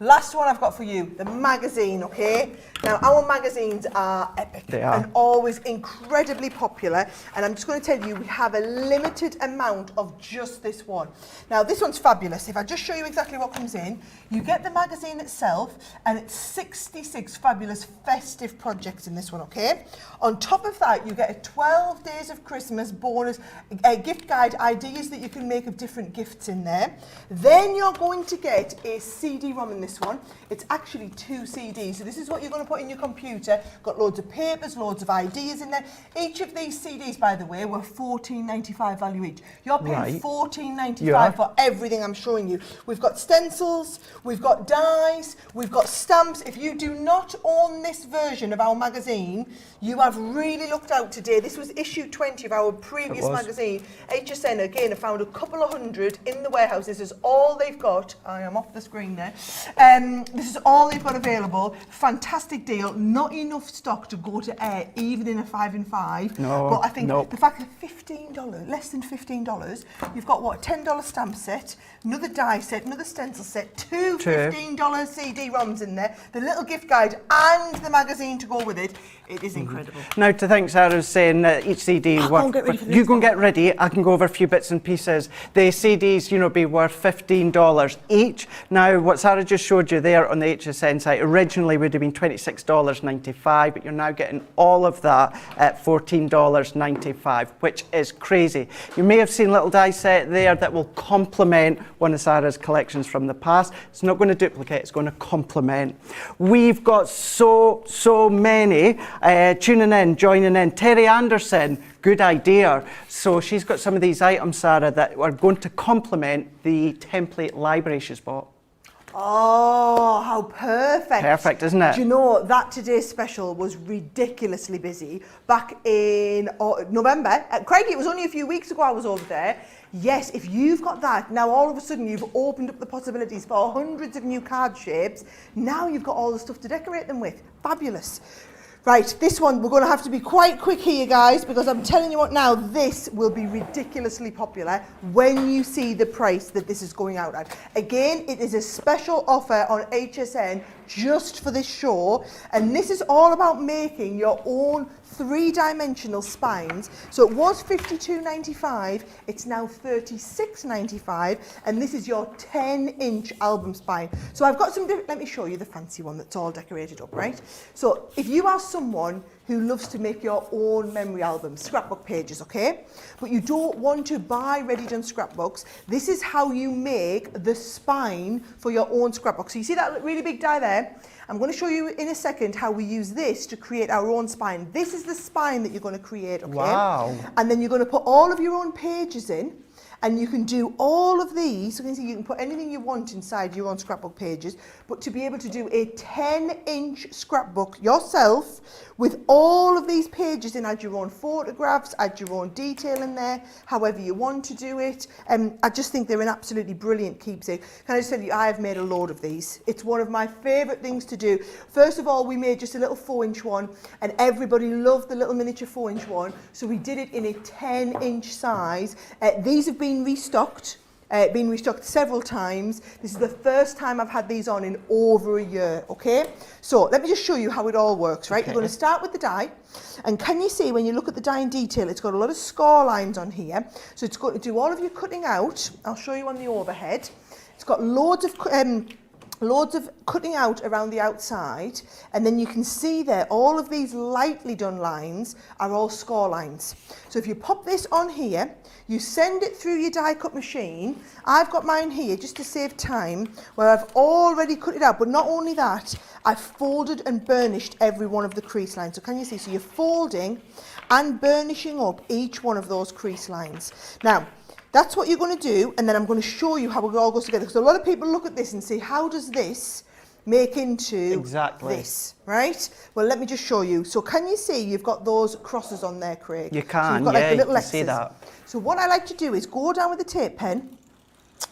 Speaker 1: Last one I've got for you, the magazine, okay? Now, our magazines are epic.
Speaker 2: They are.
Speaker 1: And always incredibly popular. And I'm just going to tell you, we have a limited amount of just this one. Now, this one's fabulous. If I just show you exactly what comes in, you get the magazine itself, and it's 66 fabulous festive projects in this one, okay? On top of that, you get a 12 days of Christmas bonus, gift guide ideas that you can make of different gifts in there. Then you're going to get a CD-ROM in this one. It's actually 2 CDs. So this is what you're going to put in your computer. Got loads of papers, loads of ideas in there. Each of these CDs, by the way, were $14.95 value each. You're paying $14.95 for everything I'm showing you. We've got stencils, we've got dies, we've got stamps. If you do not own this version of our magazine, you have really looked out today. This was issue 20 of our previous magazine. HSN, again, have found a couple of hundred in the warehouse. This is all they've got. I am off the screen there. This is all they've got available. Fantastic deal. Not enough stock to go to air, even in a 5 and 5.
Speaker 2: No,
Speaker 1: but I think the fact that $15, less than $15, you've got what, a $10 stamp set, another die set, another stencil set, two $15 CD-ROMs in there, the little gift guide and the magazine to go with it. It is incredible.
Speaker 2: Now, to think Sarah was saying that each CD
Speaker 1: you go and
Speaker 2: get ready. I can go over a few bits and pieces. The CDs, be worth $15 each. Now, what Sarah just showed you there on the HSN site originally would have been $26.95, but you're now getting all of that at $14.95, which is crazy. You may have seen a little die set there that will complement one of Sarah's collections from the past. It's not going to duplicate, it's going to complement. We've got so many tuning in, joining in. Terry Anderson, good idea. So she's got some of these items, Sarah, that are going to complement the template library she's bought.
Speaker 1: Oh, how perfect.
Speaker 2: Perfect, isn't it?
Speaker 1: Do you know, that today's special was ridiculously busy. Back in November, Craigie, it was only a few weeks ago I was over there. Yes, if you've got that, now all of a sudden you've opened up the possibilities for hundreds of new card shapes. Now you've got all the stuff to decorate them with. Fabulous. Right, this one, we're going to have to be quite quick here, guys, because I'm telling you what now, this will be ridiculously popular when you see the price that this is going out at. Again, it is a special offer on HSN just for this show, and this is all about making your own 3-dimensional spines. So it was $52.95, it's now $36.95, and this is your 10-inch album spine. So I've got some different, let me show you the fancy one that's all decorated up, right? So if you are someone who loves to make your own memory albums, scrapbook pages, okay? But you don't want to buy ready-done scrapbooks, this is how you make the spine for your own scrapbook. So you see that really big die there? I'm going to show you in a second how we use this to create our own spine. This is the spine that you're going to create, okay?
Speaker 2: Wow.
Speaker 1: And then you're going to put all of your own pages in, and you can do all of these. So you can see you can put anything you want inside your own scrapbook pages, but to be able to do a 10-inch scrapbook yourself with all of these pages in, add your own photographs, add your own detail in there, however you want to do it. I just think they're an absolutely brilliant keepsake. Can I just tell you, I have made a load of these. It's one of my favourite things to do. First of all, we made just a little 4-inch one, and everybody loved the little miniature 4-inch one, so we did it in a 10-inch size. These have been restocked. Been restocked several times. This is the first time I've had these on in over a year, okay? So let me just show you how it all works, right? Okay. You're going to start with the die, and can you see when you look at the die in detail, it's got a lot of score lines on here. So it's going to do all of your cutting out. I'll show you on the overhead. It's got loads of cutting out around the outside, and then you can see there all of these lightly done lines are all score lines. So if you pop this on here, you send it through your die cut machine. I've got mine here just to save time, where I've already cut it out, but not only that, I've folded and burnished every one of the crease lines. So can you see? So you're folding and burnishing up each one of those crease lines. Now, that's what you're going to do, and then I'm going to show you how it all goes together. Because a lot of people look at this and say, how does this make into
Speaker 2: exactly
Speaker 1: this, right? Well, let me just show you. So can you see you've got those crosses on there, Craig?
Speaker 2: You can,
Speaker 1: so you've got, like, the little
Speaker 2: you can see
Speaker 1: X's.
Speaker 2: that.
Speaker 1: So what I like to do is go down with the tape pen,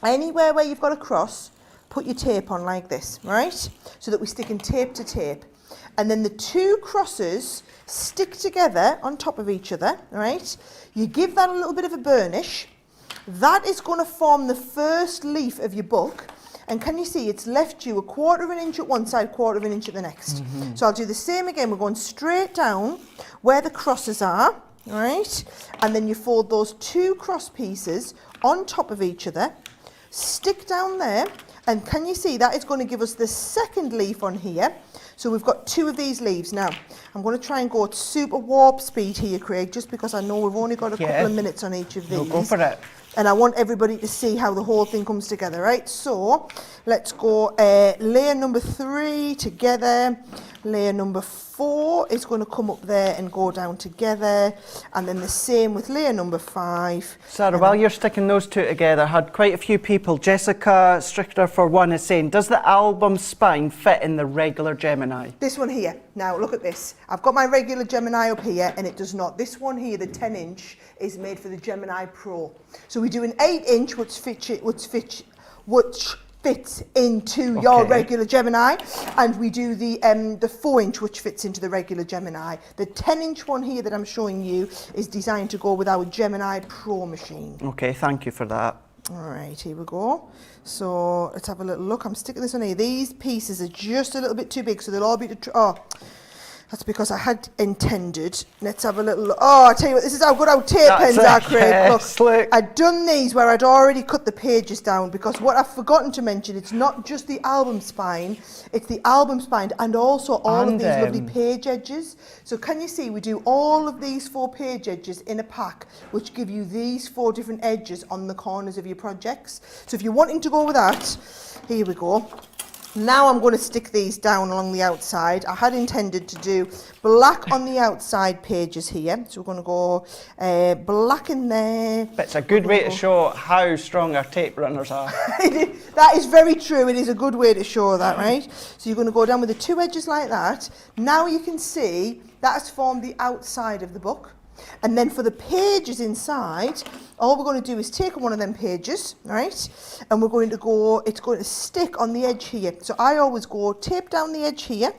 Speaker 1: anywhere where you've got a cross, put your tape on like this, right? So that we're sticking tape to tape. And then the two crosses stick together on top of each other, right? You give that a little bit of a burnish. That is going to form the first leaf of your book. And can you see it's left you a 1/4 inch at one side, 1/4 inch at the next. So I'll do the same again. We're going straight down where the crosses are, right? And then you fold those two cross pieces on top of each other, stick down there, and can you see that is going to give us the second leaf on here. So we've got two of these leaves. Now, I'm going to try and go at super warp speed here, Craig, just because I know we've only got a couple of minutes on each of these.
Speaker 2: No, go for it.
Speaker 1: And I want everybody to see how the whole thing comes together, right? So let's go layer number 3 together. Layer number 4 is going to come up there and go down together. And then the same with layer number 5.
Speaker 2: Sarah, while you're sticking those two together, I had quite a few people. Jessica Strichter, for one, is saying, does the album spine fit in the regular Gemini?
Speaker 1: This one here. Now, look at this. I've got my regular Gemini up here, and it does not. This one here, the 10-inch, is made for the Gemini Pro. So we do an 8-inch, which fits into your regular Gemini, and we do the 4-inch, which fits into the regular Gemini. The 10-inch one here that I'm showing you is designed to go with our Gemini Pro machine.
Speaker 2: Okay, thank you for that.
Speaker 1: All right, here we go. So let's have a little look. I'm sticking this on here. These pieces are just a little bit too big, so they'll all be that's because I had intended. Let's have a little look. Oh, I tell you what, this is how good our tape pens are, Craig.
Speaker 2: Yes,
Speaker 1: look, I'd done these where I'd already cut the pages down, because what I've forgotten to mention, it's not just the album spine, it's the album spine and also all of these lovely page edges. So can you see we do all of these 4 page edges in a pack, which give you these 4 different edges on the corners of your projects. So if you're wanting to go with that, here we go. Now I'm going to stick these down along the outside. I had intended to do black on the outside pages here. So we're going to go black in there.
Speaker 2: But it's a good way to show how strong our tape runners are.
Speaker 1: That is very true. It is a good way to show that, right? So you're going to go down with the 2 edges like that. Now you can see that has formed the outside of the book. And then for the pages inside, all we're going to do is take one of them pages, right? And we're going to go, it's going to stick on the edge here. So I always go tape down the edge here,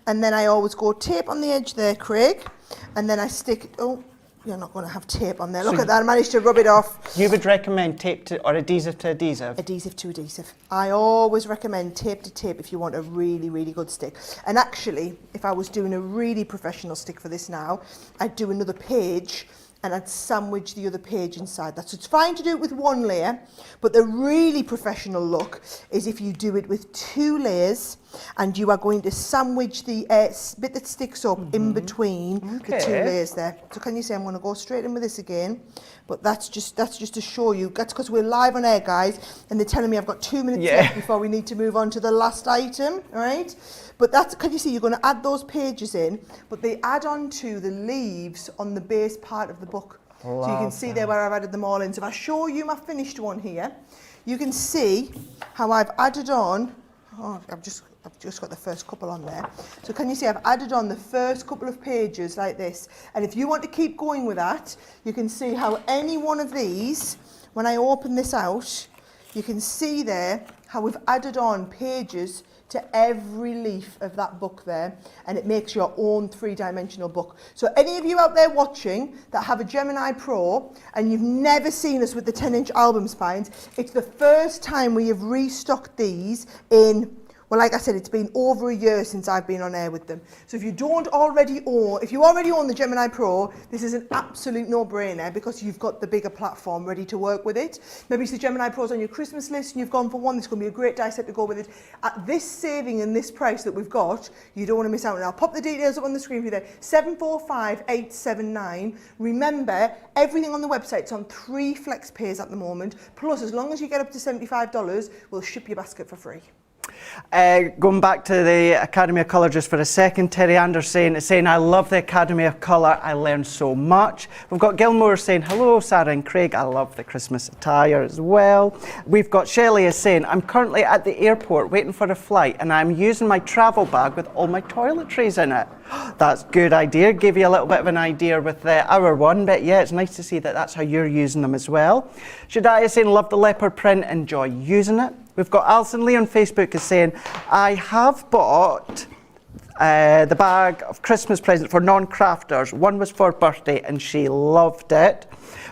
Speaker 1: and then I always go tape on the edge there, Craig, and then I stick, oh, you're not going to have tape on there. Look at that, I managed to rub it off.
Speaker 2: You would recommend tape to, or adhesive to adhesive?
Speaker 1: Adhesive to adhesive. I always recommend tape to tape if you want a really, really good stick. And actually, if I was doing a really professional stick for this now, I'd do another page and I'd sandwich the other page inside that. So it's fine to do it with 1 layer, but the really professional look is if you do it with 2 layers and you are going to sandwich the bit that sticks up in between the 2 layers there. So can you see I'm going to go straight in with this again, but that's just to show you. That's because we're live on air, guys, and they're telling me I've got 2 minutes left before we need to move on to the last item, all right? But that's, can you see, you're going to add those pages in, but they add on to the leaves on the base part of the book. So you can see there where I've added them all in. So if I show you my finished one here, you can see how I've added on, I've just got the first couple on there. So can you see I've added on the first couple of pages like this. And if you want to keep going with that, you can see how any one of these, when I open this out, you can see there how we've added on pages to every leaf of that book there, and it makes your own 3-dimensional book. So any of you out there watching that have a Gemini Pro and you've never seen us with the 10-inch album spines, it's the first time we have restocked these in, well, like I said, it's been over a year since I've been on air with them. So if you already own the Gemini Pro, this is an absolute no-brainer because you've got the bigger platform ready to work with it. Maybe it's the Gemini Pro's on your Christmas list and you've gone for one. This is going to be a great die set to go with it. At this saving and this price that we've got, you don't want to miss out. And I'll pop the details up on the screen for you there. 745879. Remember, everything on the website's on 3 flex pays at the moment. Plus, as long as you get up to $75, we'll ship your basket for free.
Speaker 2: Going back to the Academy of Colour just for a second, Terry Anderson is saying, I love the Academy of Colour, I learned so much. We've got Gilmore saying, hello Sarah and Craig, I love the Christmas attire as well. We've got Shelley is saying, I'm currently at the airport waiting for a flight and I'm using my travel bag with all my toiletries in it. That's a good idea, give you a little bit of an idea with our one, but yeah, it's nice to see that that's how you're using them as well. Shadai is saying, love the leopard print, enjoy using it. We've got Alison Lee on Facebook is saying, I have bought the bag of Christmas presents for non-crafters. One was for birthday and she loved it.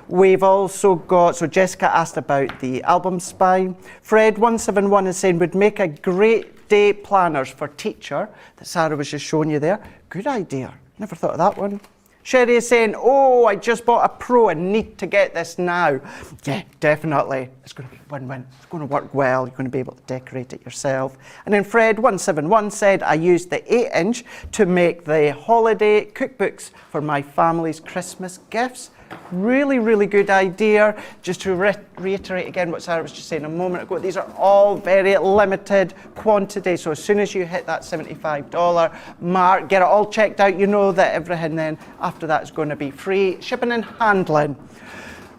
Speaker 2: We've also got, so Jessica asked about the album spine. Fred171 is saying, would make a great day planners for teacher that Sarah was just showing you there. Good idea. Never thought of that one. Sherry is saying, oh, I just bought a Pro and need to get this now. Yeah, definitely. It's going to be win-win. It's going to work well. You're going to be able to decorate it yourself. And then Fred171 said, I used the 8-inch to make the holiday cookbooks for my family's Christmas gifts. Really, really good idea. Just to reiterate again what Sarah was just saying a moment ago, these are all very limited quantity. So as soon as you hit that $75 mark, get it all checked out, you know that everything then after that is going to be free shipping and handling.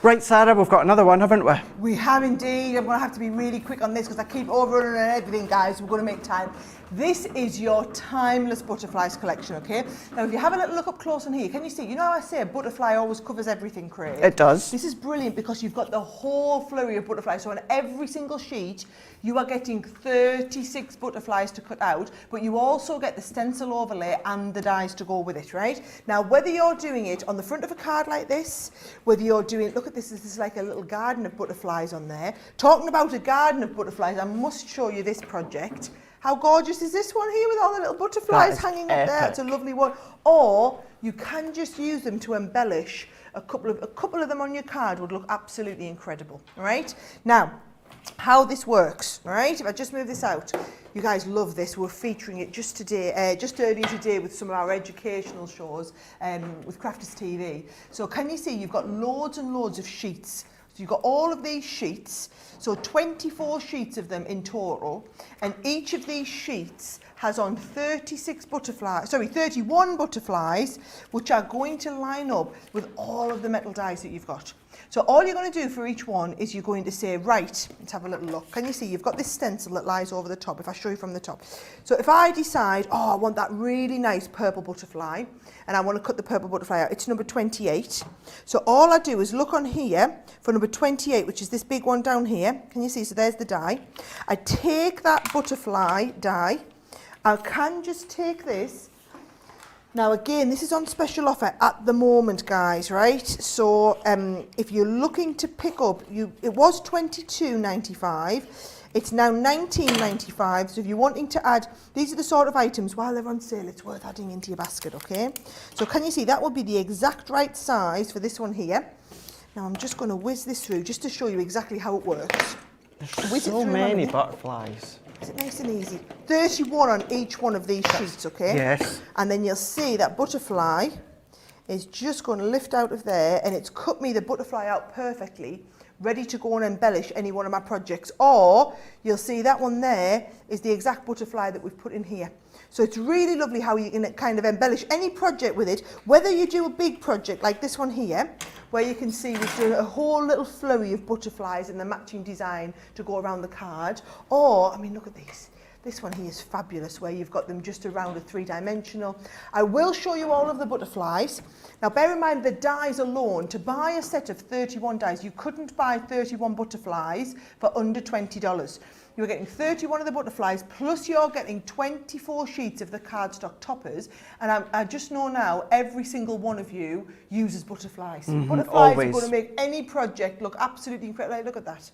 Speaker 2: Right, Sarah, we've got another one, haven't we?
Speaker 1: We have indeed. I'm going to have to be really quick on this because I keep overrunning and everything, guys. We're going to make time. This is your timeless butterflies collection, okay? Now, if you have a little look up close on here, can you see? You know how I say a butterfly always covers everything, Craig?
Speaker 2: It does.
Speaker 1: This is brilliant because you've got the whole flurry of butterflies. So on every single sheet, you are getting 36 butterflies to cut out, but you also get the stencil overlay and the dies to go with it, right? Now, whether you're doing it on the front of a card like this, whether you're doing, look at this, this is like a little garden of butterflies on there. Talking about a garden of butterflies, I must show you this project. How gorgeous is this one here with all the little butterflies hanging up there? It's a lovely one. Or you can just use them to embellish a couple of them on your card would look absolutely incredible, all right? Now, how this works, all right? If I just move this out, you guys love this. We're featuring it just today, just earlier today with some of our educational shows with Crafters TV. So can you see you've got loads and loads of sheets. So you've got all of these sheets, so 24 sheets of them in total, and each of these sheets has on 31 butterflies, which are going to line up with all of the metal dies that you've got. So all you're going to do for each one is you're going to say, right, let's have a little look. Can you see you've got this stencil that lies over the top, if I show you from the top. So if I decide, oh, I want that really nice purple butterfly, and I want to cut the purple butterfly out, it's number 28. So all I do is look on here for number 28, which is this big one down here. Can you see? So there's the die. I take that butterfly die. I can just take this. Now again, this is on special offer at the moment, guys, right? So if you're looking to pick up, it was $22.95. It's now $19.95. So if you're wanting to add, these are the sort of items, while they're on sale, it's worth adding into your basket, okay? So can you see, that would be the exact right size for this one here. Now I'm just going to whiz this through just to show you exactly how it works.
Speaker 2: There's so many butterflies.
Speaker 1: Is it nice and easy? 31 on each one of these sheets, okay?
Speaker 2: Yes.
Speaker 1: And then you'll see that butterfly is just going to lift out of there, and it's cut me the butterfly out perfectly, ready to go and embellish any one of my projects. Or you'll see that one there is the exact butterfly that we've put in here. So it's really lovely how you can kind of embellish any project with it, whether you do a big project like this one here, where you can see we've done a whole little flurry of butterflies and the matching design to go around the card. Or, I mean, look at these. This one here is fabulous, where you've got them just around a three-dimensional. I will show you all of the butterflies. Now, bear in mind the dies alone. To buy a set of 31 dies, you couldn't buy 31 butterflies for under $20. You're getting 31 of the butterflies, plus you're getting 24 sheets of the cardstock toppers. And I just know now every single one of you uses butterflies. Butterflies
Speaker 2: always.
Speaker 1: are going to make any project look absolutely incredible. Look at that.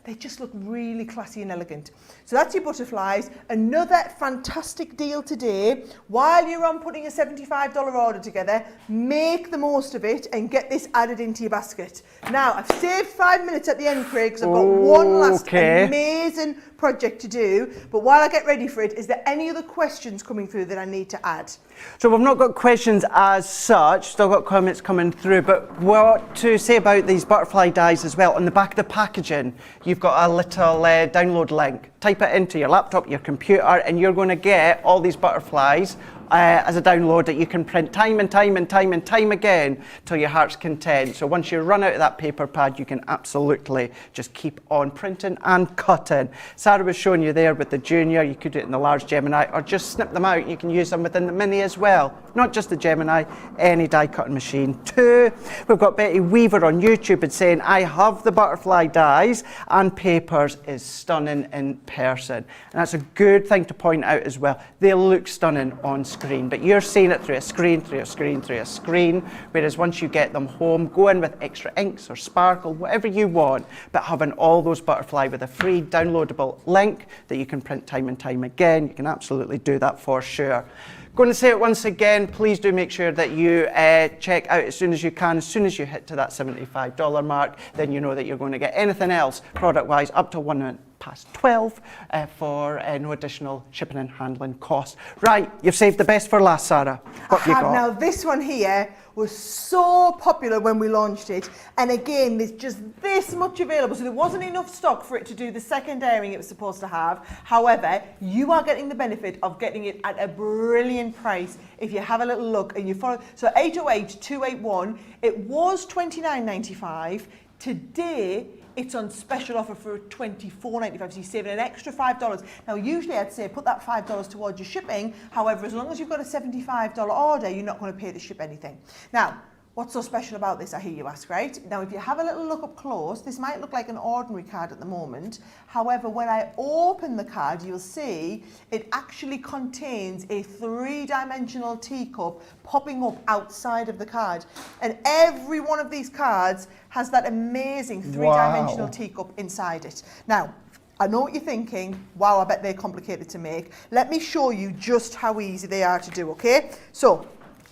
Speaker 1: They just look really classy and elegant. So that's your butterflies. Another fantastic deal today. While you're on putting a $75 order together, make the most of it and get this added into your basket. Now, I've saved 5 minutes at the end, Craig, because I've got one last amazing project to do. But while I get ready for it, is there any other questions coming through that I need to add?
Speaker 2: So we've not got questions as such, still got comments coming through, but what to say about these butterfly dies as well? On the back of the packaging, you've you've got a little download link. Type it into your laptop, your computer, and you're going to get all these butterflies as a download that you can print time and time and time and time again till your heart's content. So once you run out of that paper pad, you can absolutely just keep on printing and cutting. Sarah was showing you there with the Junior. You could do it in the large Gemini, or just snip them out. You can use them within the Mini as well. Not just the Gemini, any die cutting machine too. We've got Betty Weaver on YouTube and saying, I have the butterfly dies and papers is stunning in person. And that's a good thing to point out as well. They look stunning on screen, but you're seeing it through a screen, through a screen, through a screen, whereas once you get them home, go in with extra inks or sparkle, whatever you want, but having all those butterfly with a free downloadable link that you can print time and time again, you can absolutely do that for sure. Going to say it once again, please do make sure that you check out as soon as you can. As soon as you hit to that $75 mark, then you know that you're going to get anything else product-wise up to 12 for no additional shipping and handling costs. Right, you've saved the best for last, Sarah. What have you got?
Speaker 1: Now this one here was so popular when we launched it, and again there's just this much available, so there wasn't enough stock for it to do the second airing it was supposed to have. However, you are getting the benefit of getting it at a brilliant price if you have a little look and you follow. So 808-281, it was $29.95. Today it's on special offer for $24.95, so you're saving an extra $5. Now, usually I'd say put that $5 towards your shipping. However, as long as you've got a $75 order, you're not going to pay to ship anything. Now, what's so special about this, I hear you ask, right? Now, if you have a little look up close, this might look like an ordinary card at the moment. However, when I open the card, you'll see it actually contains a 3-dimensional teacup popping up outside of the card. And every one of these cards has that amazing 3-dimensional teacup inside it. Now, I know what you're thinking. Wow, I bet they're complicated to make. Let me show you just how easy they are to do, okay? So,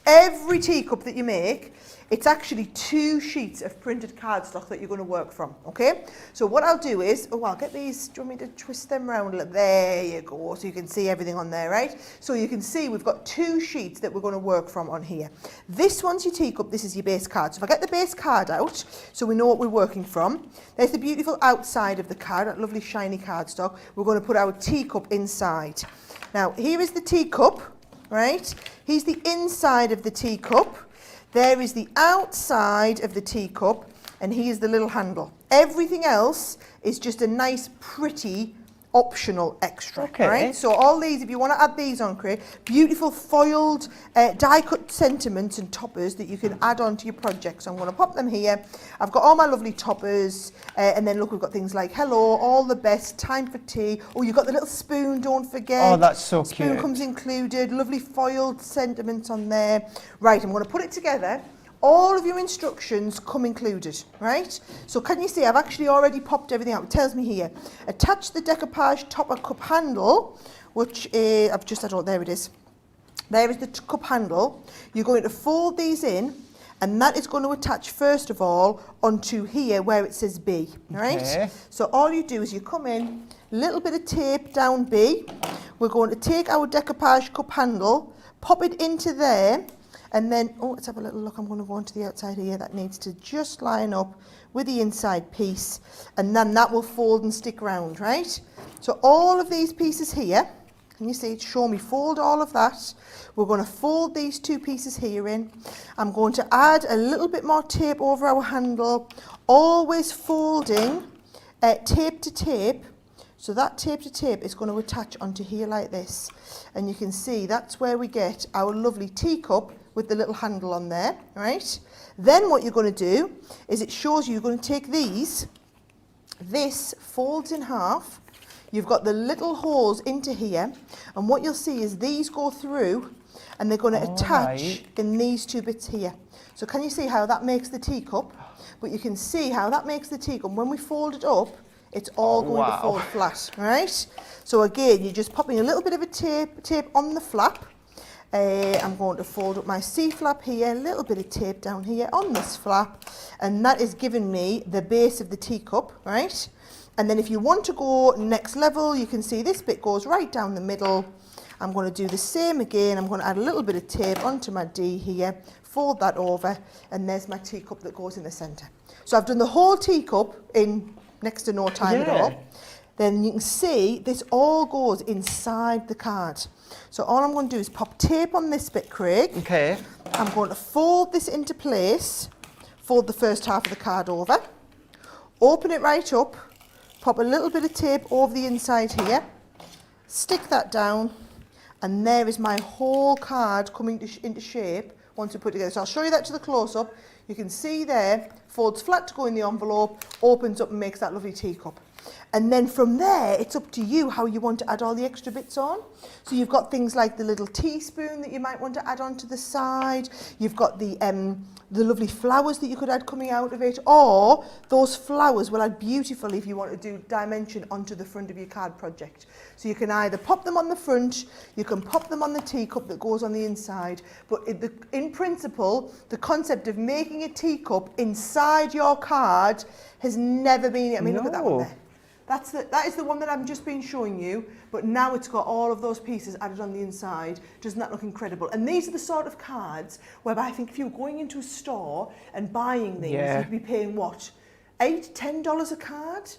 Speaker 1: every teacup that you make, it's actually 2 sheets of printed cardstock that you're going to work from, okay? So what I'll do is, I'll get these, do you want me to twist them around? There you go, so you can see everything on there, right? So you can see we've got 2 sheets that we're going to work from on here. This one's your teacup, this is your base card. So if I get the base card out, so we know what we're working from, there's the beautiful outside of the card, that lovely shiny cardstock. We're going to put our teacup inside. Now, here is the teacup, right? Here's the inside of the teacup. There is the outside of the teacup, and here's the little handle. Everything else is just a nice, pretty, optional extra, right? So all these, if you want to add these on, beautiful foiled die-cut sentiments and toppers that you can add on to your project. So I'm going to pop them here. I've got all my lovely toppers, and then look, we've got things like hello, all the best, time for tea. Oh, you've got the little spoon, don't forget.
Speaker 2: Oh, that's so cute.
Speaker 1: Spoon comes included, lovely foiled sentiments on there. Right, I'm going to put it together. All of your instructions come included, right? So can you see, I've actually already popped everything out. It tells me here, attach the decoupage topper cup handle, which I've just had, there it is. There is the cup handle. You're going to fold these in, and that is going to attach, first of all, onto here where it says B, right? Okay. So all you do is you come in, little bit of tape down B. We're going to take our decoupage cup handle, pop it into there, and then, let's have a little look. I'm going to go onto the outside here. That needs to just line up with the inside piece, and then that will fold and stick round, right? So all of these pieces here, can you see, show me, fold all of that. We're going to fold these 2 pieces here in. I'm going to add a little bit more tape over our handle, always folding tape to tape. So that tape to tape is going to attach onto here like this. And you can see that's where we get our lovely teacup with the little handle on there, right? Then what you're going to do is it shows you, you're going to take these, this folds in half, you've got the little holes into here, and what you'll see is these go through and they're going to attach in these 2 bits here. So can you see how that makes the teacup? But you can see how that makes the teacup. When we fold it up, it's all going to fold flat, right? So again, you're just popping a little bit of a tape on the flap. I'm going to fold up my C-flap here, a little bit of tape down here on this flap, and that is giving me the base of the teacup, right? And then if you want to go next level, you can see this bit goes right down the middle. I'm going to do the same again. I'm going to add a little bit of tape onto my D here, fold that over, and there's my teacup that goes in the centre. So I've done the whole teacup in next to no time at all. Then you can see this all goes inside the card. So all I'm going to do is pop tape on this bit, Craig.
Speaker 2: Okay.
Speaker 1: I'm going to fold this into place, fold the first half of the card over, open it right up, pop a little bit of tape over the inside here, stick that down, and there is my whole card coming into shape once we put it together. So I'll show you that to the close-up. You can see there, folds flat to go in the envelope, opens up and makes that lovely teacup. And then from there, it's up to you how you want to add all the extra bits on. So you've got things like the little teaspoon that you might want to add on to the side. You've got the lovely flowers that you could add coming out of it. Or those flowers will add beautifully if you want to do dimension onto the front of your card project. So you can either pop them on the front, you can pop them on the teacup that goes on the inside. But in principle, the concept of making a teacup inside your card has never been... I mean, look at that one there. That is the one that I've just been showing you, but now it's got all of those pieces added on the inside. Doesn't that look incredible? And these are the sort of cards whereby I think if you were going into a store and buying these, you'd be paying what, $8, $10 a card?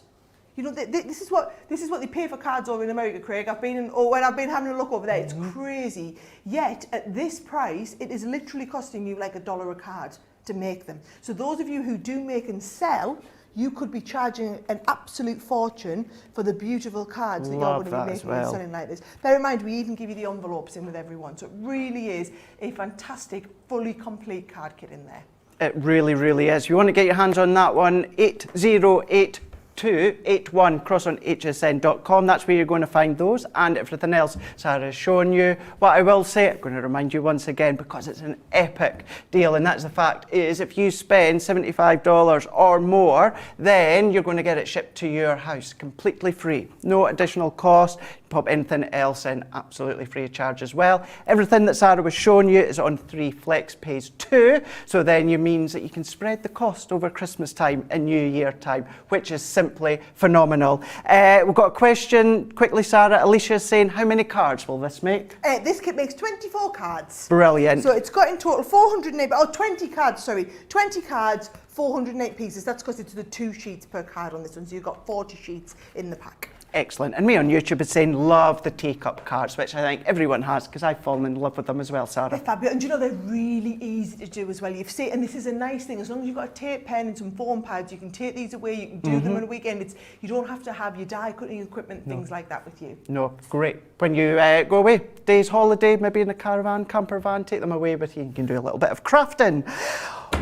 Speaker 1: You know, this is what they pay for cards over in America, Craig. When I've been having a look over there, it's crazy. Yet at this price, it is literally costing you like $1 a card to make them. So those of you who do make and sell, you could be charging an absolute fortune for the beautiful cards that you're going to be making and selling like this. Bear in mind, we even give you the envelopes in with everyone. So it really is a fantastic, fully complete card kit in there.
Speaker 2: It really, really is. You want to get your hands on that one, 808281 cross on hsn.com. That's where you're going to find those and everything else Sarah's shown you. What I will say, I'm going to remind you once again, because it's an epic deal, and that's the fact, is if you spend $75 or more, then you're going to get it shipped to your house completely free. No additional cost. Pop anything else in absolutely free of charge as well. Everything that Sarah was showing you is on 3 flex pays 2, so then it means that you can spread the cost over Christmas time and New Year time, which is simply phenomenal. We've got a question quickly, Sarah. Alicia's saying, how many cards will this make?
Speaker 1: This kit makes 24 cards.
Speaker 2: Brilliant.
Speaker 1: So it's got in total 20 cards, 20 cards, 408 pieces. That's because it's the 2 sheets per card on this one, so you've got 40 sheets in the pack.
Speaker 2: Excellent. And me on YouTube is saying, love the teacup cards, which I think everyone has, because I've fallen in love with them as well, Sarah.
Speaker 1: They're fabulous. And you know, they're really easy to do as well. You've seen, and this is a nice thing, as long as you've got a tape pen and some foam pads, you can take these away, you can do them on a weekend. You don't have to have your die cutting equipment, things like that with you.
Speaker 2: No, great. When you go away, day's holiday, maybe in a caravan, camper van, take them away with you. You can do a little bit of crafting.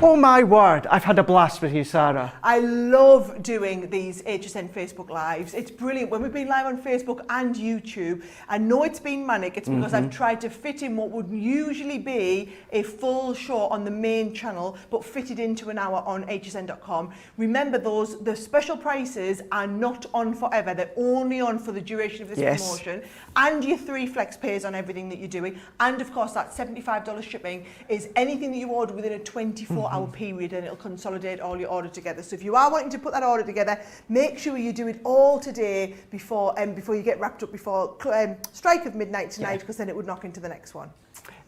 Speaker 2: Oh my word, I've had a blast with you, Sarah.
Speaker 1: I love doing these HSN Facebook Lives. It's brilliant. When we've been live on Facebook and YouTube, I know it's been manic. It's because I've tried to fit in what would usually be a full show on the main channel, but fit it into an hour on hsn.com. Remember, the special prices are not on forever. They're only on for the duration of this promotion. And your 3 flex pays on everything that you're doing. And of course, that $75 shipping is anything that you order within a 24-hour period, and it'll consolidate all your order together. So if you are wanting to put that order together, make sure you do it all today before you get wrapped up before strike of midnight tonight, because then it would knock into the next one.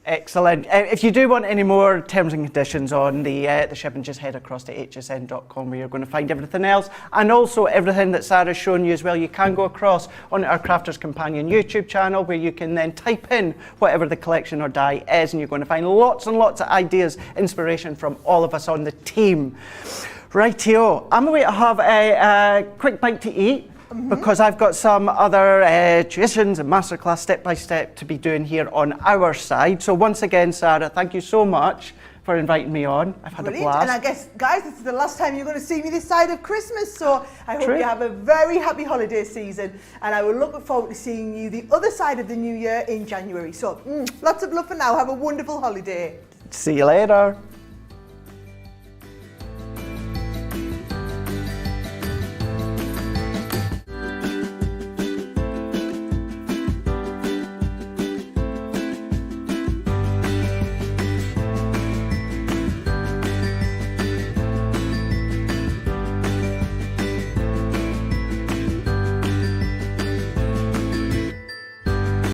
Speaker 2: Excellent. If you do want any more terms and conditions on the shipping, just head across to hsn.com, where you're going to find everything else, and also everything that Sarah's shown you as well. You can go across on our Crafters Companion YouTube channel, where you can then type in whatever the collection or die is, and you're going to find lots and lots of ideas, inspiration from all of us on the team. Rightio, I'm away to have a quick bite to eat, because I've got some other tuitions and masterclass step-by-step to be doing here on our side. So once again, Sarah, thank you so much for inviting me on. I've had a blast.
Speaker 1: And I guess, guys, this is the last time you're going to see me this side of Christmas, so I hope you have a very happy holiday season, and I will look forward to seeing you the other side of the new year in January. So lots of love for now. Have a wonderful holiday.
Speaker 2: See you later.